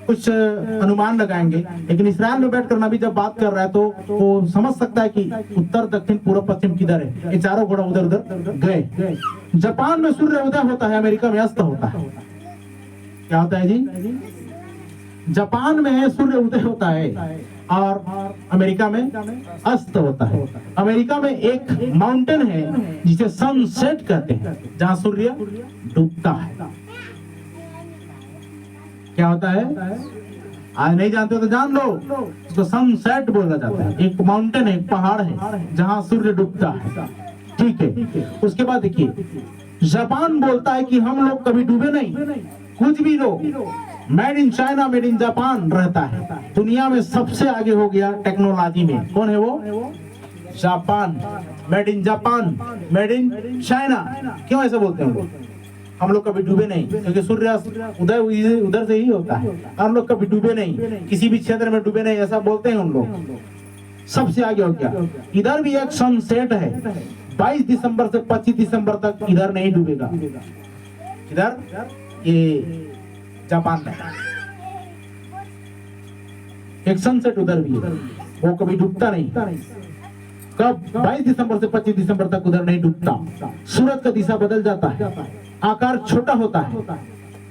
कुछ अनुमान लगाएंगे, लेकिन इसराइल में बैठकर नबी जब बात कर रहा है तो वो समझ सकता है कि उत्तर दक्षिण पूर्व पश्चिम किधर है। ये चारों घोड़ा उधर उधर गए। जापान में सूर्य उदय होता है, अमेरिका में अस्त होता है। क्या होता है जी? जापान में सूर्य उदय होता है और अमेरिका में अस्त होता है। अमेरिका में एक माउंटेन है जिसे सनसेट कहते हैं, जहां सूर्य डूबता है। क्या होता है? आज नहीं जानते हो तो जान लो, उसको सनसेट बोला जाता है। एक माउंटेन है, एक पहाड़ है जहां सूर्य डूबता है। ठीक है, उसके बाद देखिए जापान बोलता है कि हम लोग कभी डूबे नहीं, कुछ भी लोग made in China, made in Japan रहता है। दुनिया में सबसे आगे हो गया टेक्नोलॉजी में। कौन है वो? Japan. Made in Japan, made in China. क्यों ऐसा बोलते हैं हम लोग कभी डूबे नहीं, क्योंकि सूर्य उदय उधर से ही होता है। हम लोग कभी डूबे नहीं, किसी भी क्षेत्र में डूबे नहीं, ऐसा बोलते हैं उन लोग। सबसे आगे हो गया। इधर भी एक सनसेट है, 22 दिसंबर से 25 दिसंबर तक इधर नहीं डूबेगा। इधर ये जापान में एक सनसेट उधर भी है, वो कभी डूबता नहीं। कब? 22 दिसंबर से 25 दिसंबर तक उधर नहीं डूबता। सूरज का दिशा बदल जाता है, आकार छोटा होता है,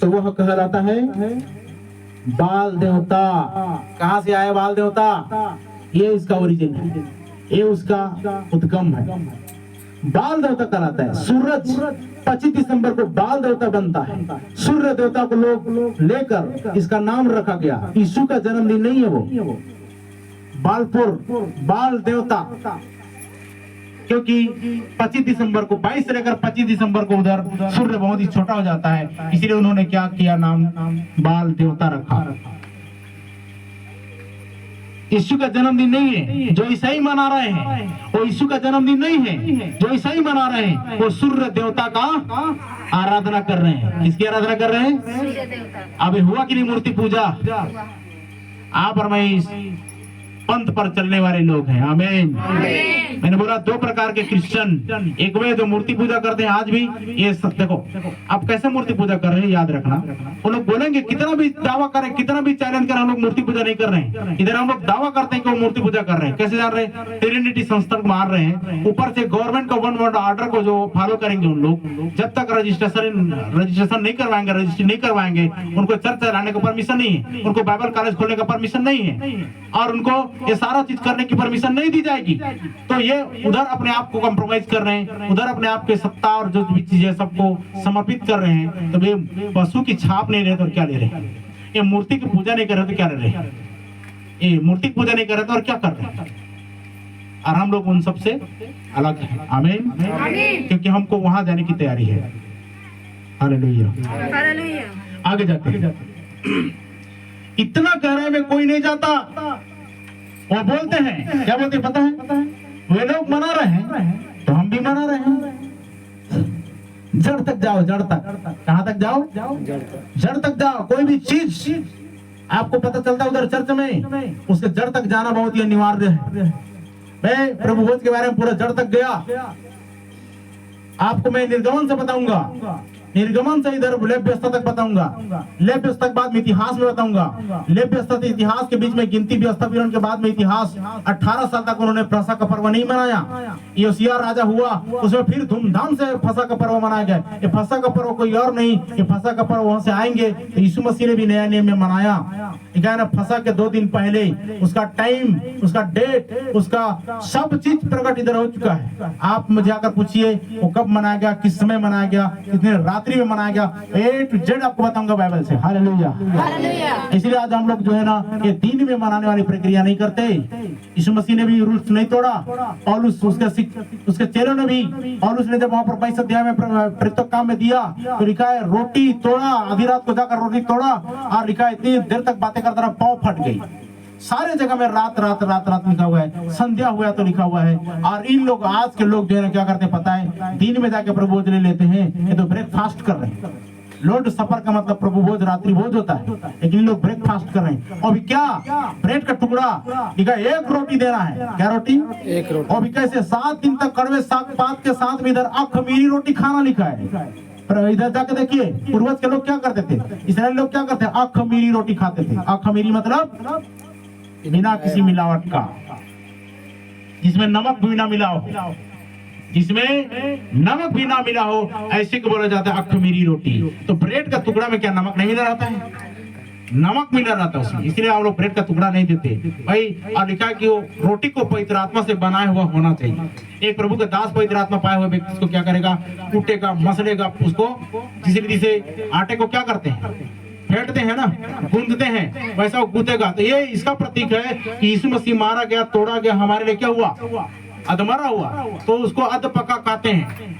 तो वह कहलाता है बाल देवता। कहां से आया बाल देवता? ये इसका ओरिजिन है, ये उसका उद्गम है। बाल देवता कहलाता है। सूरज 25 दिसंबर को बाल देवता बनता है। सूर्य देवता को लोग लेकर इसका नाम रखा गया। यीशु का जन्मदिन नहीं है वो, बालपुर, बाल देवता, क्योंकि 25 दिसंबर को 22 से लेकर 25 दिसंबर को उधर सूर्य बहुत ही छोटा हो जाता है, इसलिए उन्होंने क्या किया, नाम बाल देवता रखा। यीशु का जन्मदिन नहीं है जो ईसाई मना रहे हैं, वो यीशु का जन्मदिन नहीं है जो ईसाई मना रहे हैं। वो सूर्य देवता का आराधना कर रहे हैं। किसकी आराधना कर रहे हैं? अभी हुआ कि नहीं मूर्ति पूजा? आप और मैं पंथ पर चलने वाले लोग हैं। आमीन। मैंने बोला दो प्रकार के क्रिश्चियन, एक वे जो मूर्ति पूजा करते हैं आज भी। ये सब देखो आप कैसे मूर्ति पूजा कर रहे हैं, याद रखना। वो लोग बोलेंगे कितना भी दावा करें, कितना भी चैलेंज करें, हम लोग मूर्ति पूजा नहीं कर रहे हैं। इधर हम लोग दावा करते हैं कि वो मूर्ति पूजा कर रहे हैं। कैसे जान रहे हैं? ट्रिनिटी संस्था को मार रहे हैं। ऊपर से गवर्नमेंट का 1 वर्ल्ड ऑर्डर को जो फॉलो करेंगे उन लोग, जब तक रजिस्ट्रेशन नहीं करवाएंगे, रजिस्ट्री नहीं करवाएंगे, उनको चर्च चलाने का परमिशन नहीं है, उनको बाइबल कॉलेज खोलने का परमिशन नहीं है, और उनको ये सारा चीज करने की परमिशन नहीं दी जाएगी। तो ये उधर अपने आप को कॉम्प्रोमाइज कर रहे हैं, उधर अपने आप के सत्ता और जो भी चीजें सबको समर्पित कर रहे हैं। तो ये पशु की छाप नहीं रहे तो क्या ले रहे हैं? ये मूर्ति की पूजा नहीं कर रहे तो क्या ले रहे हैं? ये मूर्ति की पूजा नहीं कर रहे तो और क्या कर रहे हैं? और हम लोग उन सबसे अलग हैं। आमीन। क्योंकि हमको वहां जाने की तैयारी है। हालेलुया। आगे जाते हैं। इतना कह रहे में कोई नहीं जाता। वो बोलते हैं, क्या बोलते हैं पता है? वे लोग मना रहे हैं तो हम भी मना रहे हैं। जड़ तक जाओ, जड़ तक। कहां तक जाओ? जड़ तक जाओ। कोई भी चीज आपको पता चलता है उधर चर्च में, उसके जड़ तक जाना बहुत ही अनिवार्य है। मैं प्रभु भोज के बारे में पूरा जड़ तक गया। आपको मैं निर्गमन से बताऊंगा, निर्गमन से इधर लेव्य व्यवस्था तक बताऊंगा, लेव्य व्यवस्था के बाद में इतिहास में बताऊंगा। लेव्य व्यवस्था से इतिहास के बीच में गिनती व्यवस्था विवरण के बाद में इतिहास। 18 साल तक उन्होंने फसह का पर्व नहीं मनाया। योशिय्याह राजा हुआ, उसमें फिर धूमधाम से फसह का पर्व मनाया गया। ये फसह का पर्व कोई और नहीं, ये फसह का पर्व वहां से आएंगे तो यीशु मसीह ने भी नया नियम में मनाया। फसह के 2 दिन पहले उसका टाइम, उसका डेट, उसका सब चीज प्रकट इधर हो चुका है। आप मुझे आकर पूछिए वो कब मनाया गया, किस समय मनाया गया, कितने रात्रि में मनाया गया, A to Z आपको बताऊंगा बाइबल से। हालेलुया। इसलिए आज हम लोग जो है ना ये दिन में मनाने वाली प्रक्रिया नहीं करते। यीशु मसीह ने भी रूल्स नहीं तोड़ा, और उसके चेलों ने भी, और उसने जब वहां पर 22 अध्याय में प्रत्येक काम में दिया तो लिखा है रोटी तोड़ा, आधी रात को जाकर रोटी तोड़ा, और लिखा है इतनी देर तक बातें करता रहा, पाँव फट गई। सारे जगह में रात रात रात रात लिखा हुआ है, संध्या हुआ तो लिखा हुआ है। और इन लोग आज के लोग जो है क्या करते पता है, दिन में जाके प्रभु भोज ले लेते हैं, ये तो ब्रेकफास्ट कर रहे हैं। लॉर्ड सफर का मतलब प्रभु भोज रात्रि भोज होता है, लेकिन लोग ब्रेकफास्ट कर रहे हैं। और भी क्या, ब्रेड का टुकड़ा लिखा, एक रोटी देना है। क्या रोटी? एक रोटी। और भी कैसे 7 दिन तक कड़वे साग पात के साथ में इधर अखमीरी रोटी खाना लिखा है। पर इधर जाके देखिए पूर्वज के लोग क्या करते थे, इसराइल लोग क्या करते, अखमीरी रोटी खाते थे। अखमीरी मतलब बिना किसी मिलावट का, जिसमें नमक भी ना मिला हो, जिसमें नमक भी ना मिला हो, ऐसे को बोला जाता है अखमीरी रोटी। तो ब्रेड का टुकड़ा में क्या नमक नहीं मिला रहता है? नमक मिला रहता है उसमें, इसलिए हम लोग ब्रेड का टुकड़ा नहीं देते भाई। और लिखा है कि वो रोटी को पवित्र आत्मा से बनाया हुआ होना चाहिए। एक प्रभु के दास पवित्र आत्मा पाए हुए व्यक्ति को क्या करेगा, कूटेगा, मसलेगा, उसको जिसे आटे को क्या करते हैं, फेंटते हैं ना, गूंदते हैं, वैसा वो गूंदेगा। तो ये इसका प्रतीक है कि यीशु मसीह मारा गया, तोड़ा गया, हमारे लिए क्या हुआ, अधमरा हुआ, तो उसको अध पका खाते हैं।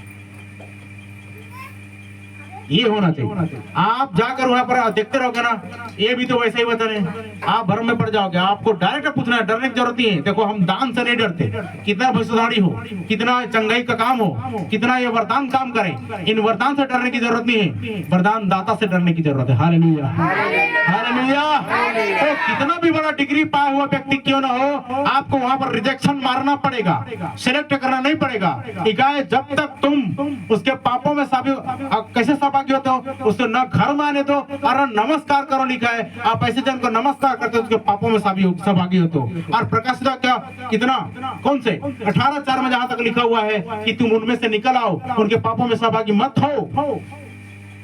ये होना चाहिए। आप जाकर वहां पर देखते रहोगे ना, ये भी तो वैसे ही बता रहे हैं, आप भ्रम में पड़ जाओगे। आपको डायरेक्ट पूछना है, डरने की जरूरत नहीं है। देखो हम दान से नहीं डरते, कितना भविष्यवाणी हो, कितना चंगाई का काम हो, कितना ये वरदान काम करे, इन वरदान से डरने की जरूरत नहीं है, वरदान दाता से डरने की जरूरत है। Hallelujah, hallelujah. तो कितना भी बड़ा डिग्री पाया हुआ व्यक्ति क्यों ना हो, आपको वहां पर रिजेक्शन मारना पड़ेगा, सिलेक्ट करना नहीं पड़ेगा। ठीक है, जब तक तुम उसके पापों में कैसे सहभागी होते हो, उसको न घर में आने दो और नमस्कार करो। लिखा है आप ऐसे जन को नमस्कार करते हो, उसके पापों में सहभागी होते हो। और प्रकाशित क्या कितना, कौन से 18:4 में जहां तक लिखा हुआ है कि तुम उनमें से निकल आओ, उनके पापों में सहभागी मत हो।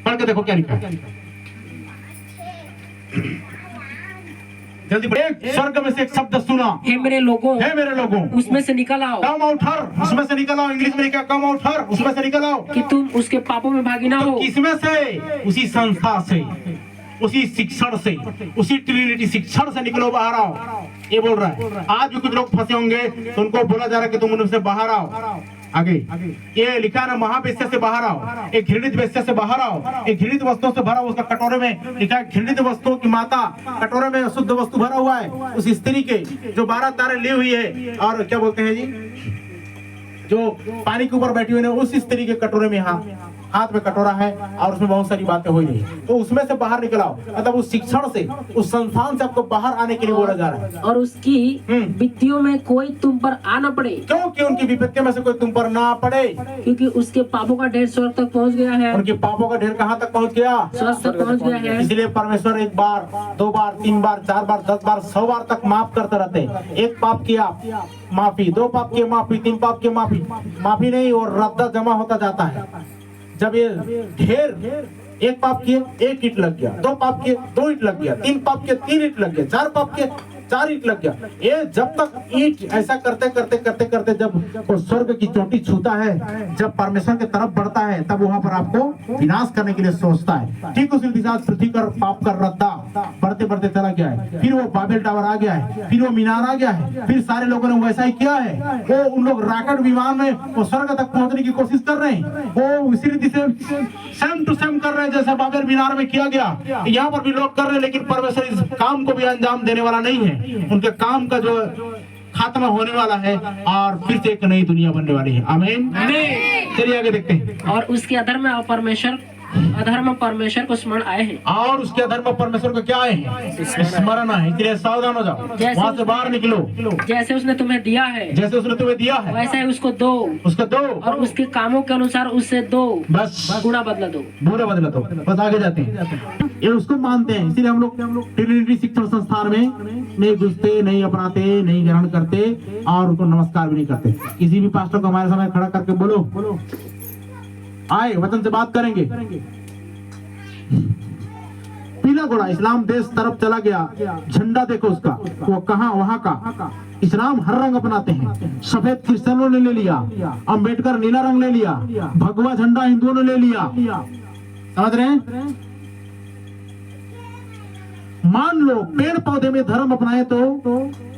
पढ़ के देखो क्या लिखा है, जल्दी पढ़े। स्वर्ग में से एक शब्द सुना, हे मेरे लोगों, हे मेरे लोगों, उसमें से निकल आओ। कम आउट हर, उसमें से निकल आओ। इंग्लिश में लिखा कम आउट हर, उसमें से निकल आओ, कि तुम उसके पापों में भागी ना तो हो। किसमें से? उसी संस्था से, उसी शिक्षण से, उसी ट्रिनिटी शिक्षण से निकलो, बाहर आओ। ये बोल रहा है। आज भी कुछ लोग फंसे होंगे तो उनको बोला जा रहा है कि तुम उनसे बाहर आओ। आगे ये लिखा ना, महावेश्या से बाहर आओ, एक घृणित वेश्या से बाहर आओ, एक घृणित वस्तुओं से भरा, उसका कटोरे में लिखा है घृणित वस्तुओं की माता, कटोरे में शुद्ध वस्तु भरा हुआ है। उस स्त्री के जो 12 तारे ली हुई है, और क्या बोलते हैं जी, जो पानी के ऊपर बैठी हुई है, उस स्त्री के कटोरे में हाथ में कटोरा है और उसमें बहुत सारी बातें हो रही है। तो उसमें से बाहर निकल आओ, मतलब उस शिक्षण से, उस संस्थान से आपको बाहर आने के लिए बोला जा रहा है। और उसकी विपत्तियों में कोई तुम पर आ न पड़े, क्योंकि उनकी विपत्तियों में से कोई तुम पर ना पड़े, क्योंकि उसके पापों का ढेर स्वर्ग तक पहुंच गया है। उनके पापों का ढेर कहाँ तक पहुंच गया? स्वर्ग तक पहुंच गया है। इसलिए परमेश्वर 1 बार, 2 बार, 3 बार, 4 बार, 10 बार, 100 बार तक माफ करते रहते हैं। एक पाप किया माफी, 2 पाप किए माफी, 3 पाप किए माफी, माफी नहीं, और रद्दा जमा होता जाता है। जब ये ढेर, एक पाप किए 1 ईंट लग गया, 2 पाप किए 2 ईंट लग गया, 3 पाप किए 3 ईंट लग गया, 4 पाप किए 4 ईंट लग गया। ये जब तक ईंट ऐसा करते करते करते करते जब वो स्वर्ग की चोटी छूता है, जब परमेश्वर की तरफ बढ़ता है, तब वहां पर आपको विनाश करने के लिए सोचता है। ठीक उसी दिशा पृथ्वी पर पाप का रद्दा बढ़ते बढ़ते चला गया है। फिर वो बाबेल टावर आ गया है, फिर वो मीनार आ गया है, फिर सारे लोगों ने वैसा ही किया है। वो उन लोग रॉकेट विमान में वो स्वर्ग तक पहुंचने की कोशिश कर रहे हैं, वो उसी रीति से सेम टू सेम कर रहे हैं जैसा बाबेल मीनार में किया गया। यहाँ पर भी लोग कर रहे हैं, लेकिन परमेश्वर इस काम को भी अंजाम देने वाला नहीं है। उनके काम का जो खात्मा होने वाला है और फिर से एक नई दुनिया बनने वाली है। आमीन। चलिए आगे देखते हैं। और उसके अधर्म परमेश्वर को स्मरण आए हैं, और उसके अधर्म परमेश्वर को क्या है? स्मरण है। इसलिए सावधान हो जाओ, वहां से बाहर निकलो। जैसे उसने तुम्हें दिया है, जैसे उसने तुम्हें दिया है, वैसे ही उसको दो, उसको दो, और उसके कामों के अनुसार उससे दो, बस गुना बदला दो, बुरा बदला दो। बस आगे जाते हैं। ये उसको मानते हैं, इसलिए हम लोग ट्रिनिटी शिक्षण संस्थान में नहीं घुसते, नहीं अपनाते, नहीं ग्रहण करते, और उनको नमस्कार भी नहीं करते। किसी भी पास्टर को हमारे सामने खड़ा करके बोलो, आए वचन से बात करेंगे। पीला घोड़ा इस्लाम देश तरफ चला गया, झंडा देखो उसका, वो कहाँ, वहां का। इस्लाम हर रंग अपनाते हैं। सफेद क्रिश्चियनों ने ले लिया, अंबेडकर नीला रंग ले लिया, भगवा झंडा हिंदुओं ने ले लिया। समझ रहे हैं? मान लो पेड़ पौधे में धर्म अपनाए तो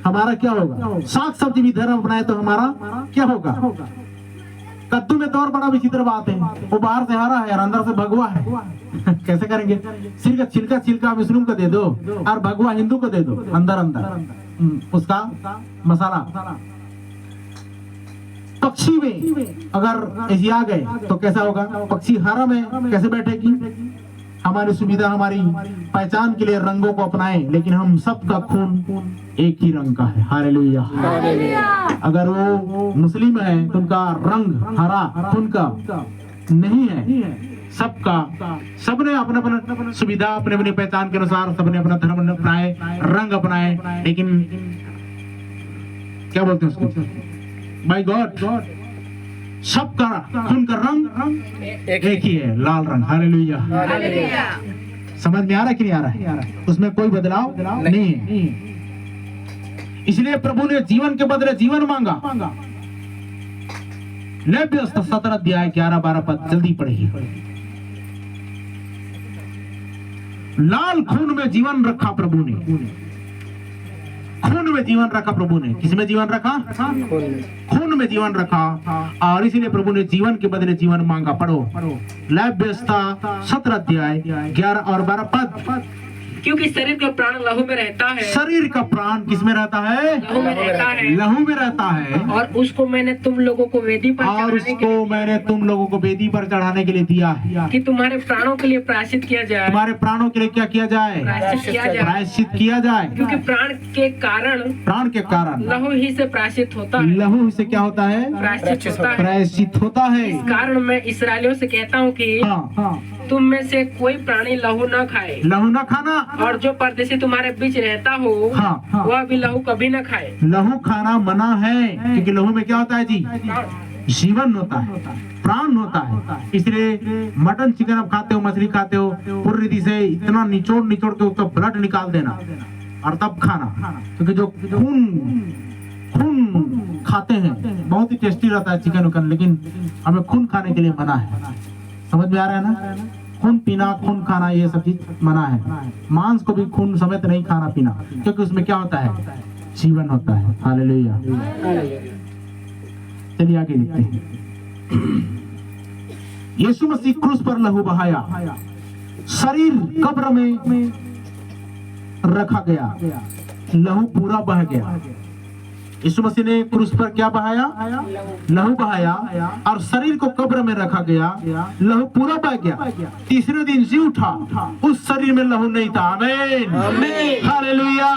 हमारा क्या होगा? साग सब्जी भी धर्म अपनाए तो हमारा क्या होगा? कद्दू में तो और बड़ा विचित्र बात है, वो बाहर से हरा है और अंदर से भगवा है। कैसे करेंगे? छिलका छिलका छिलका मुस्लिम को दे दो और भगवा हिंदू को दे दो, अंदर अंदर उसका मसाला। पक्षी में अगर ऐसी आ गए तो कैसा होगा? पक्षी हरा में कैसे बैठेगी? हमारी सुविधा, हमारी पहचान के लिए रंगों को अपनाए, लेकिन हम सबका खून एक ही रंग का है। हालेलुया। अगर वो मुस्लिम है तो उनका रंग हरा खून का नहीं है। सबका, सबने अपना अपना सुविधा, अपने अपनी पहचान के अनुसार सबने अपना धर्म अपनाए, रंग अपनाए, लेकिन क्या बोलते हैं उसको? बाय गॉड सबका खून का रंग एक ही है, लाल रंग। हालेलुया। समझ में आ रहा है कि नहीं आ रहा है? उसमें कोई बदलाव नहीं है। इसलिए प्रभु ने जीवन के बदले जीवन मांगा। लेविय 17 अध्याय 11-12 पद जल्दी पढ़िए। लाल खून में जीवन रखा प्रभु ने, खून में जीवन रखा प्रभु ने। किसमें जीवन रखा? खून में जीवन रखा, और इसीलिए प्रभु ने जीवन के बदले जीवन मांगा। पढ़ो लेविय 17 अध्याय 11 और 12 पद। क्योंकि शरीर का प्राण लहू में रहता है। शरीर का प्राण किसमें रहता है? लहू में रहता है। लहू में रहता है। और उसको मैंने तुम लोगों को वेदी पर और चढ़ाने के उसको लिए, मैंने तुम लोगों को वेदी पर चढ़ाने के लिए दिया है कि तुम्हारे प्राणों के लिए प्रायश्चित किया जाए। तुम्हारे प्राणों के लिए क्या किया जाए? प्रायश्चित किया जाए। प्रायश्चित किया जाए। क्योंकि प्राण के कारण लहू ही से प्रायश्चित होता है। लहू से क्या होता है? प्रायश्चित होता है। प्रायश्चित होता है। इस कारण मैं इसराइलियों से कहता हूँ कि हाँ, तुम में से कोई प्राणी लहू न खाए, लहू न खाना, और जो परदेशी तुम्हारे बीच रहता हो वह भी लहू कभी न खाए। लहू खाना मना है, क्योंकि लहू में क्या होता है जी? जीवन होता है, प्राण होता है। इसलिए मटन चिकन आप खाते हो, मछली खाते हो, पूरी रीति से इतना निचोड़ निचोड़ के उसका ब्लड निकाल देना और तब खाना, क्योंकि जो खून खाते हैं बहुत ही टेस्टी रहता है चिकन उकन, लेकिन हमें खून खाने के लिए मना है। समझ में आ रहा है ना? खून पीना, खून खाना, ये सब चीज मना है। मांस को भी खून समेत नहीं खाना पीना, क्योंकि उसमें क्या होता है? जीवन होता है। हालेलुया। चलिए आगे लिखते हैं। यीशु मसीह क्रूस पर लहू बहाया, शरीर कब्र में रखा गया, लहू पूरा बह गया। यीशु मसीह ने क्रूस पर क्या बहाया? लहू बहाया, और शरीर को कब्र में रखा गया, लहू पूरा बह गया। तीसरे दिन जी उठा, उस शरीर में लहू नहीं था। आमीन, हालेलुया।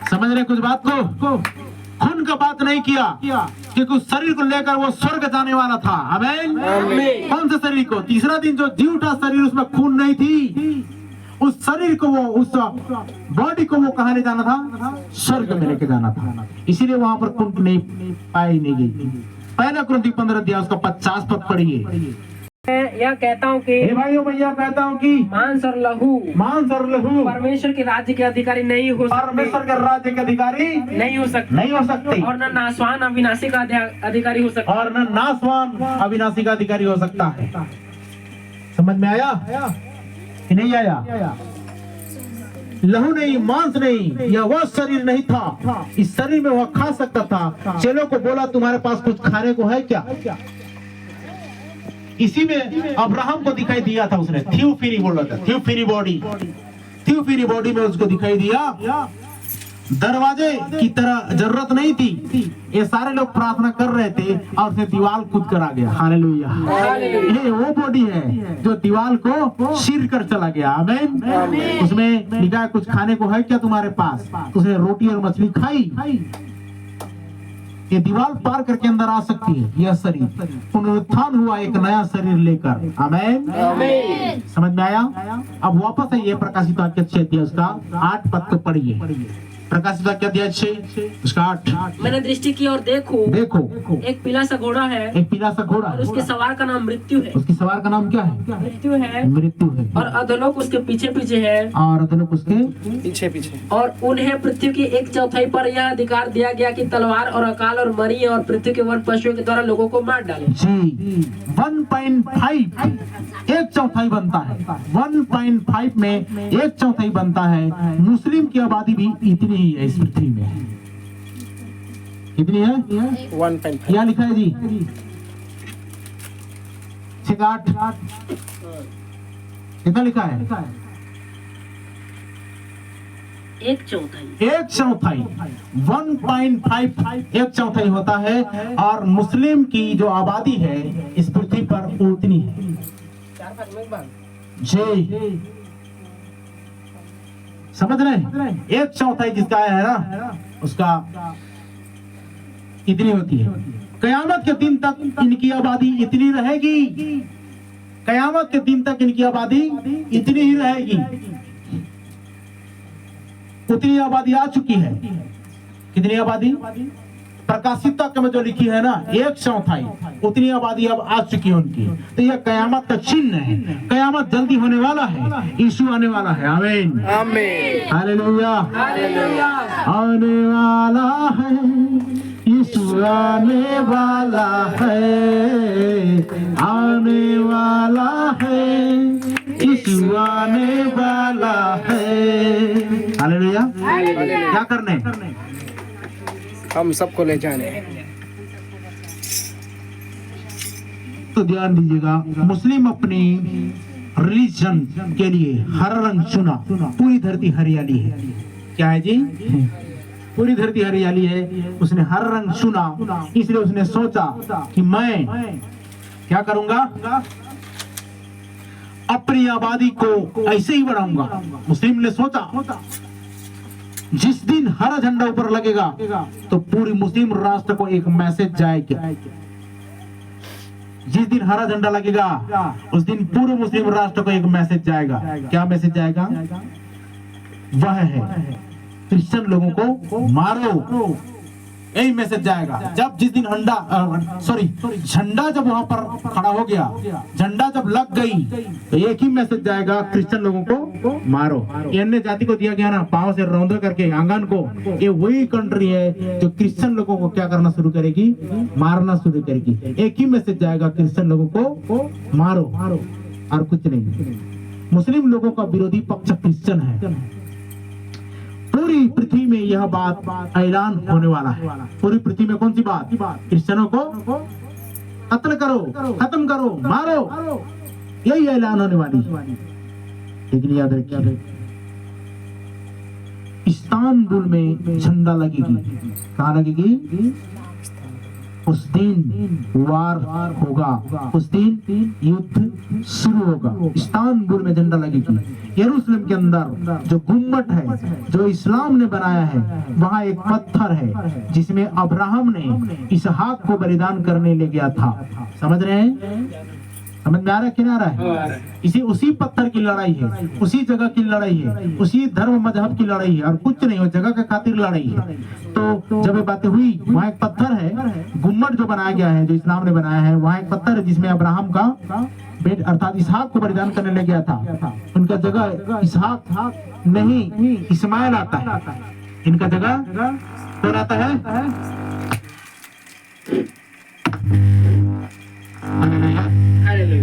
समझ रहे कुछ बात को? खून का बात नहीं किया, क्योंकि उस शरीर को लेकर वो स्वर्ग जाने वाला था। आमीन। कौन से शरीर को? तीसरा दिन जो जी उठा शरीर, उसमें खून नहीं थी। उस शरीर को, वो उस बॉडी को वो कहाँ ले जाना था? स्वर्ग में लेके जाना था। इसीलिए वहां पर खून नहीं पाई नहीं गई। पहला कुरिन्थी 15 अध्याय उसका 50 पद पढ़िए। मैं यह कहता हूँ कि भाइयों भैया कहता हूँ कि मांस और लहू परमेश्वर के राज्य के अधिकारी नहीं हो सकते। परमेश्वर के राज्य के अधिकारी नहीं हो सकते। और न नासवान अविनाशी का अधिकारी हो सकता, और न नासवान अविनाशी का अधिकारी हो सकता है। समझ में आया कि नहीं आया? लहू नहीं, मांस नहीं, यह वह शरीर नहीं था। इस शरीर में वह खा सकता था। चेलों को बोला, तुम्हारे पास कुछ खाने को है क्या? इसी में अब्राहम को दिखाई दिया था। उसने थियोफेनी बोल रहा था, थियोफेनी बॉडी में उसको दिखाई दिया। दरवाजे की तरह जरूरत नहीं थी। ये सारे लोग प्रार्थना कर रहे थे और उसे दीवार कूद कर आ गया। हालेलुया। ये वो बॉडी है जो दीवार को चीर कर चला गया। आमीन। उसमें लिखा, कुछ खाने को है क्या तुम्हारे पास? उसने रोटी और मछली खाई। ये दीवार पार करके अंदर आ सकती है। यह शरीर पुनरुत्थान हुआ एक नया शरीर लेकर। आमीन। समझ में आया? अब वापस है ये प्रकाशित वाक्य 6 अध्याय उसका 8 पद को पढ़िए। प्रकाशित वाक्य अध्याय 6 उसका 8। मैंने दृष्टि की और देखो एक पीला सा घोड़ा है, एक पीला सा घोड़ा, और उसके सवार का नाम मृत्यु है। उसके सवार का नाम क्या है? मृत्यु है। और अधोलोक उसके पीछे पीछे है, और अधोलोक उसके पीछे। और उन्हें पृथ्वी की 1/4 पर यह अधिकार दिया गया कि तलवार और अकाल और मरी और पृथ्वी के वन पशुओं के द्वारा लोगों को मार डाले। जी 1.5 1/4 बनता है। 1.5 में 1/4 बनता है। मुस्लिम की आबादी भी इतनी ही है इस पृथ्वी में। कितनी है? 1.5। क्या लिखा है जी? 6 8 कितना लिखा है? एक चौथाई। एक चौथाई 1.5 एक चौथाई होता है, और मुस्लिम की जो आबादी है इस पृथ्वी पर उतनी है। 4 भाग में 1 भाग। जी, समझ रहे? एक चौथाई जिसका है ना, उसका इतनी होती है। कयामत के दिन तक इनकी आबादी इतनी रहेगी, कयामत के दिन तक इनकी आबादी इतनी ही रहेगी। उतनी आबादी आ चुकी है। कितनी आबादी? प्रकाशित तक में जो लिखी है ना, एक चौथाई, उतनी आबादी अब आ चुकी है उनकी। तो यह कयामत का चिन्ह है। कयामत जल्दी होने वाला है, यीशु आने वाला है। आमीन, आमीन। Hallelujah, hallelujah. आने वाला है, यीशु आने वाला है, आने वाला है, यीशु आने वाला है। हालेलुया। क्या करने? हम सबको ले जाने। तो ध्यान दीजिएगा, मुस्लिम अपनी रिलीजन के लिए हरा रंग चुना। पूरी धरती हरियाली है। क्या है जी? पूरी धरती हरियाली है। उसने हरा रंग चुना, इसलिए उसने सोचा कि मैं क्या करूंगा, अपनी आबादी को ऐसे ही बढ़ाऊंगा। मुस्लिम ने सोचा जिस दिन हरा झंडा ऊपर लगेगा तो पूरी मुस्लिम राष्ट्र को एक मैसेज जाएगा। जिस दिन हरा झंडा लगेगा उस दिन पूरे मुस्लिम राष्ट्र को एक मैसेज जाएगा। क्या मैसेज जाएगा? वह है क्रिश्चियन लोगों को मारो। यही मैसेज जाएगा। जब जिस दिन झंडा जब वहां पर खड़ा हो गया, झंडा जब लग गई, तो एक ही मैसेज जाएगा, क्रिश्चियन लोगों को मारो। ये अन्य जाति को दिया गया ना, पांव से रौंदे करके आंगन को। ये वही कंट्री है जो क्रिश्चियन लोगों को क्या करना शुरू करेगी? मारना शुरू करेगी। एक ही मैसेज जाएगा, क्रिश्चियन लोगों को मारो, और कुछ नहीं। मुस्लिम लोगों का विरोधी पक्ष क्रिश्चियन है। पूरी पृथ्वी में यह बात ऐलान होने वाला है। पूरी पृथ्वी में कौन सी बात? क्रिश्चियनों को कत्ल करो, खत्म करो, मारो, यही ऐलान होने वाली है। लेकिन याद रखिए, इस्तांबुल में झंडा लगेगी। कहाँ लगेगी? उस दिन वार होगा, उस दिन युद्ध शुरू होगा। इस्तांबुल में झंडा लगेगी। यरूशलेम के अंदर जो गुम्बद है, जो इस्लाम ने बनाया है, वहाँ एक पत्थर है जिसमें अब्राहम ने इसहाक को बलिदान करने ले गया था। समझ रहे हैं? समझ में आ रहा है कि नहीं आ रहा है? इसी उसी पत्थर की लड़ाई है, उसी जगह की लड़ाई है, उसी धर्म मजहब की लड़ाई है, और कुछ नहीं, वो जगह के खातिर लड़ाई है। तो जब ये बातें हुई, वहाँ एक पत्थर है, गुम्बद जो बनाया गया है, जो इस्लाम ने बनाया है, वहाँ एक पत्थर है जिसमें अब्राहम का बेट अर्थात इसहाक को बलिदान करने ले गया था। उनका जगह इसहाक नहीं, इस्माइल आता है। इनका जगह कौन आता है?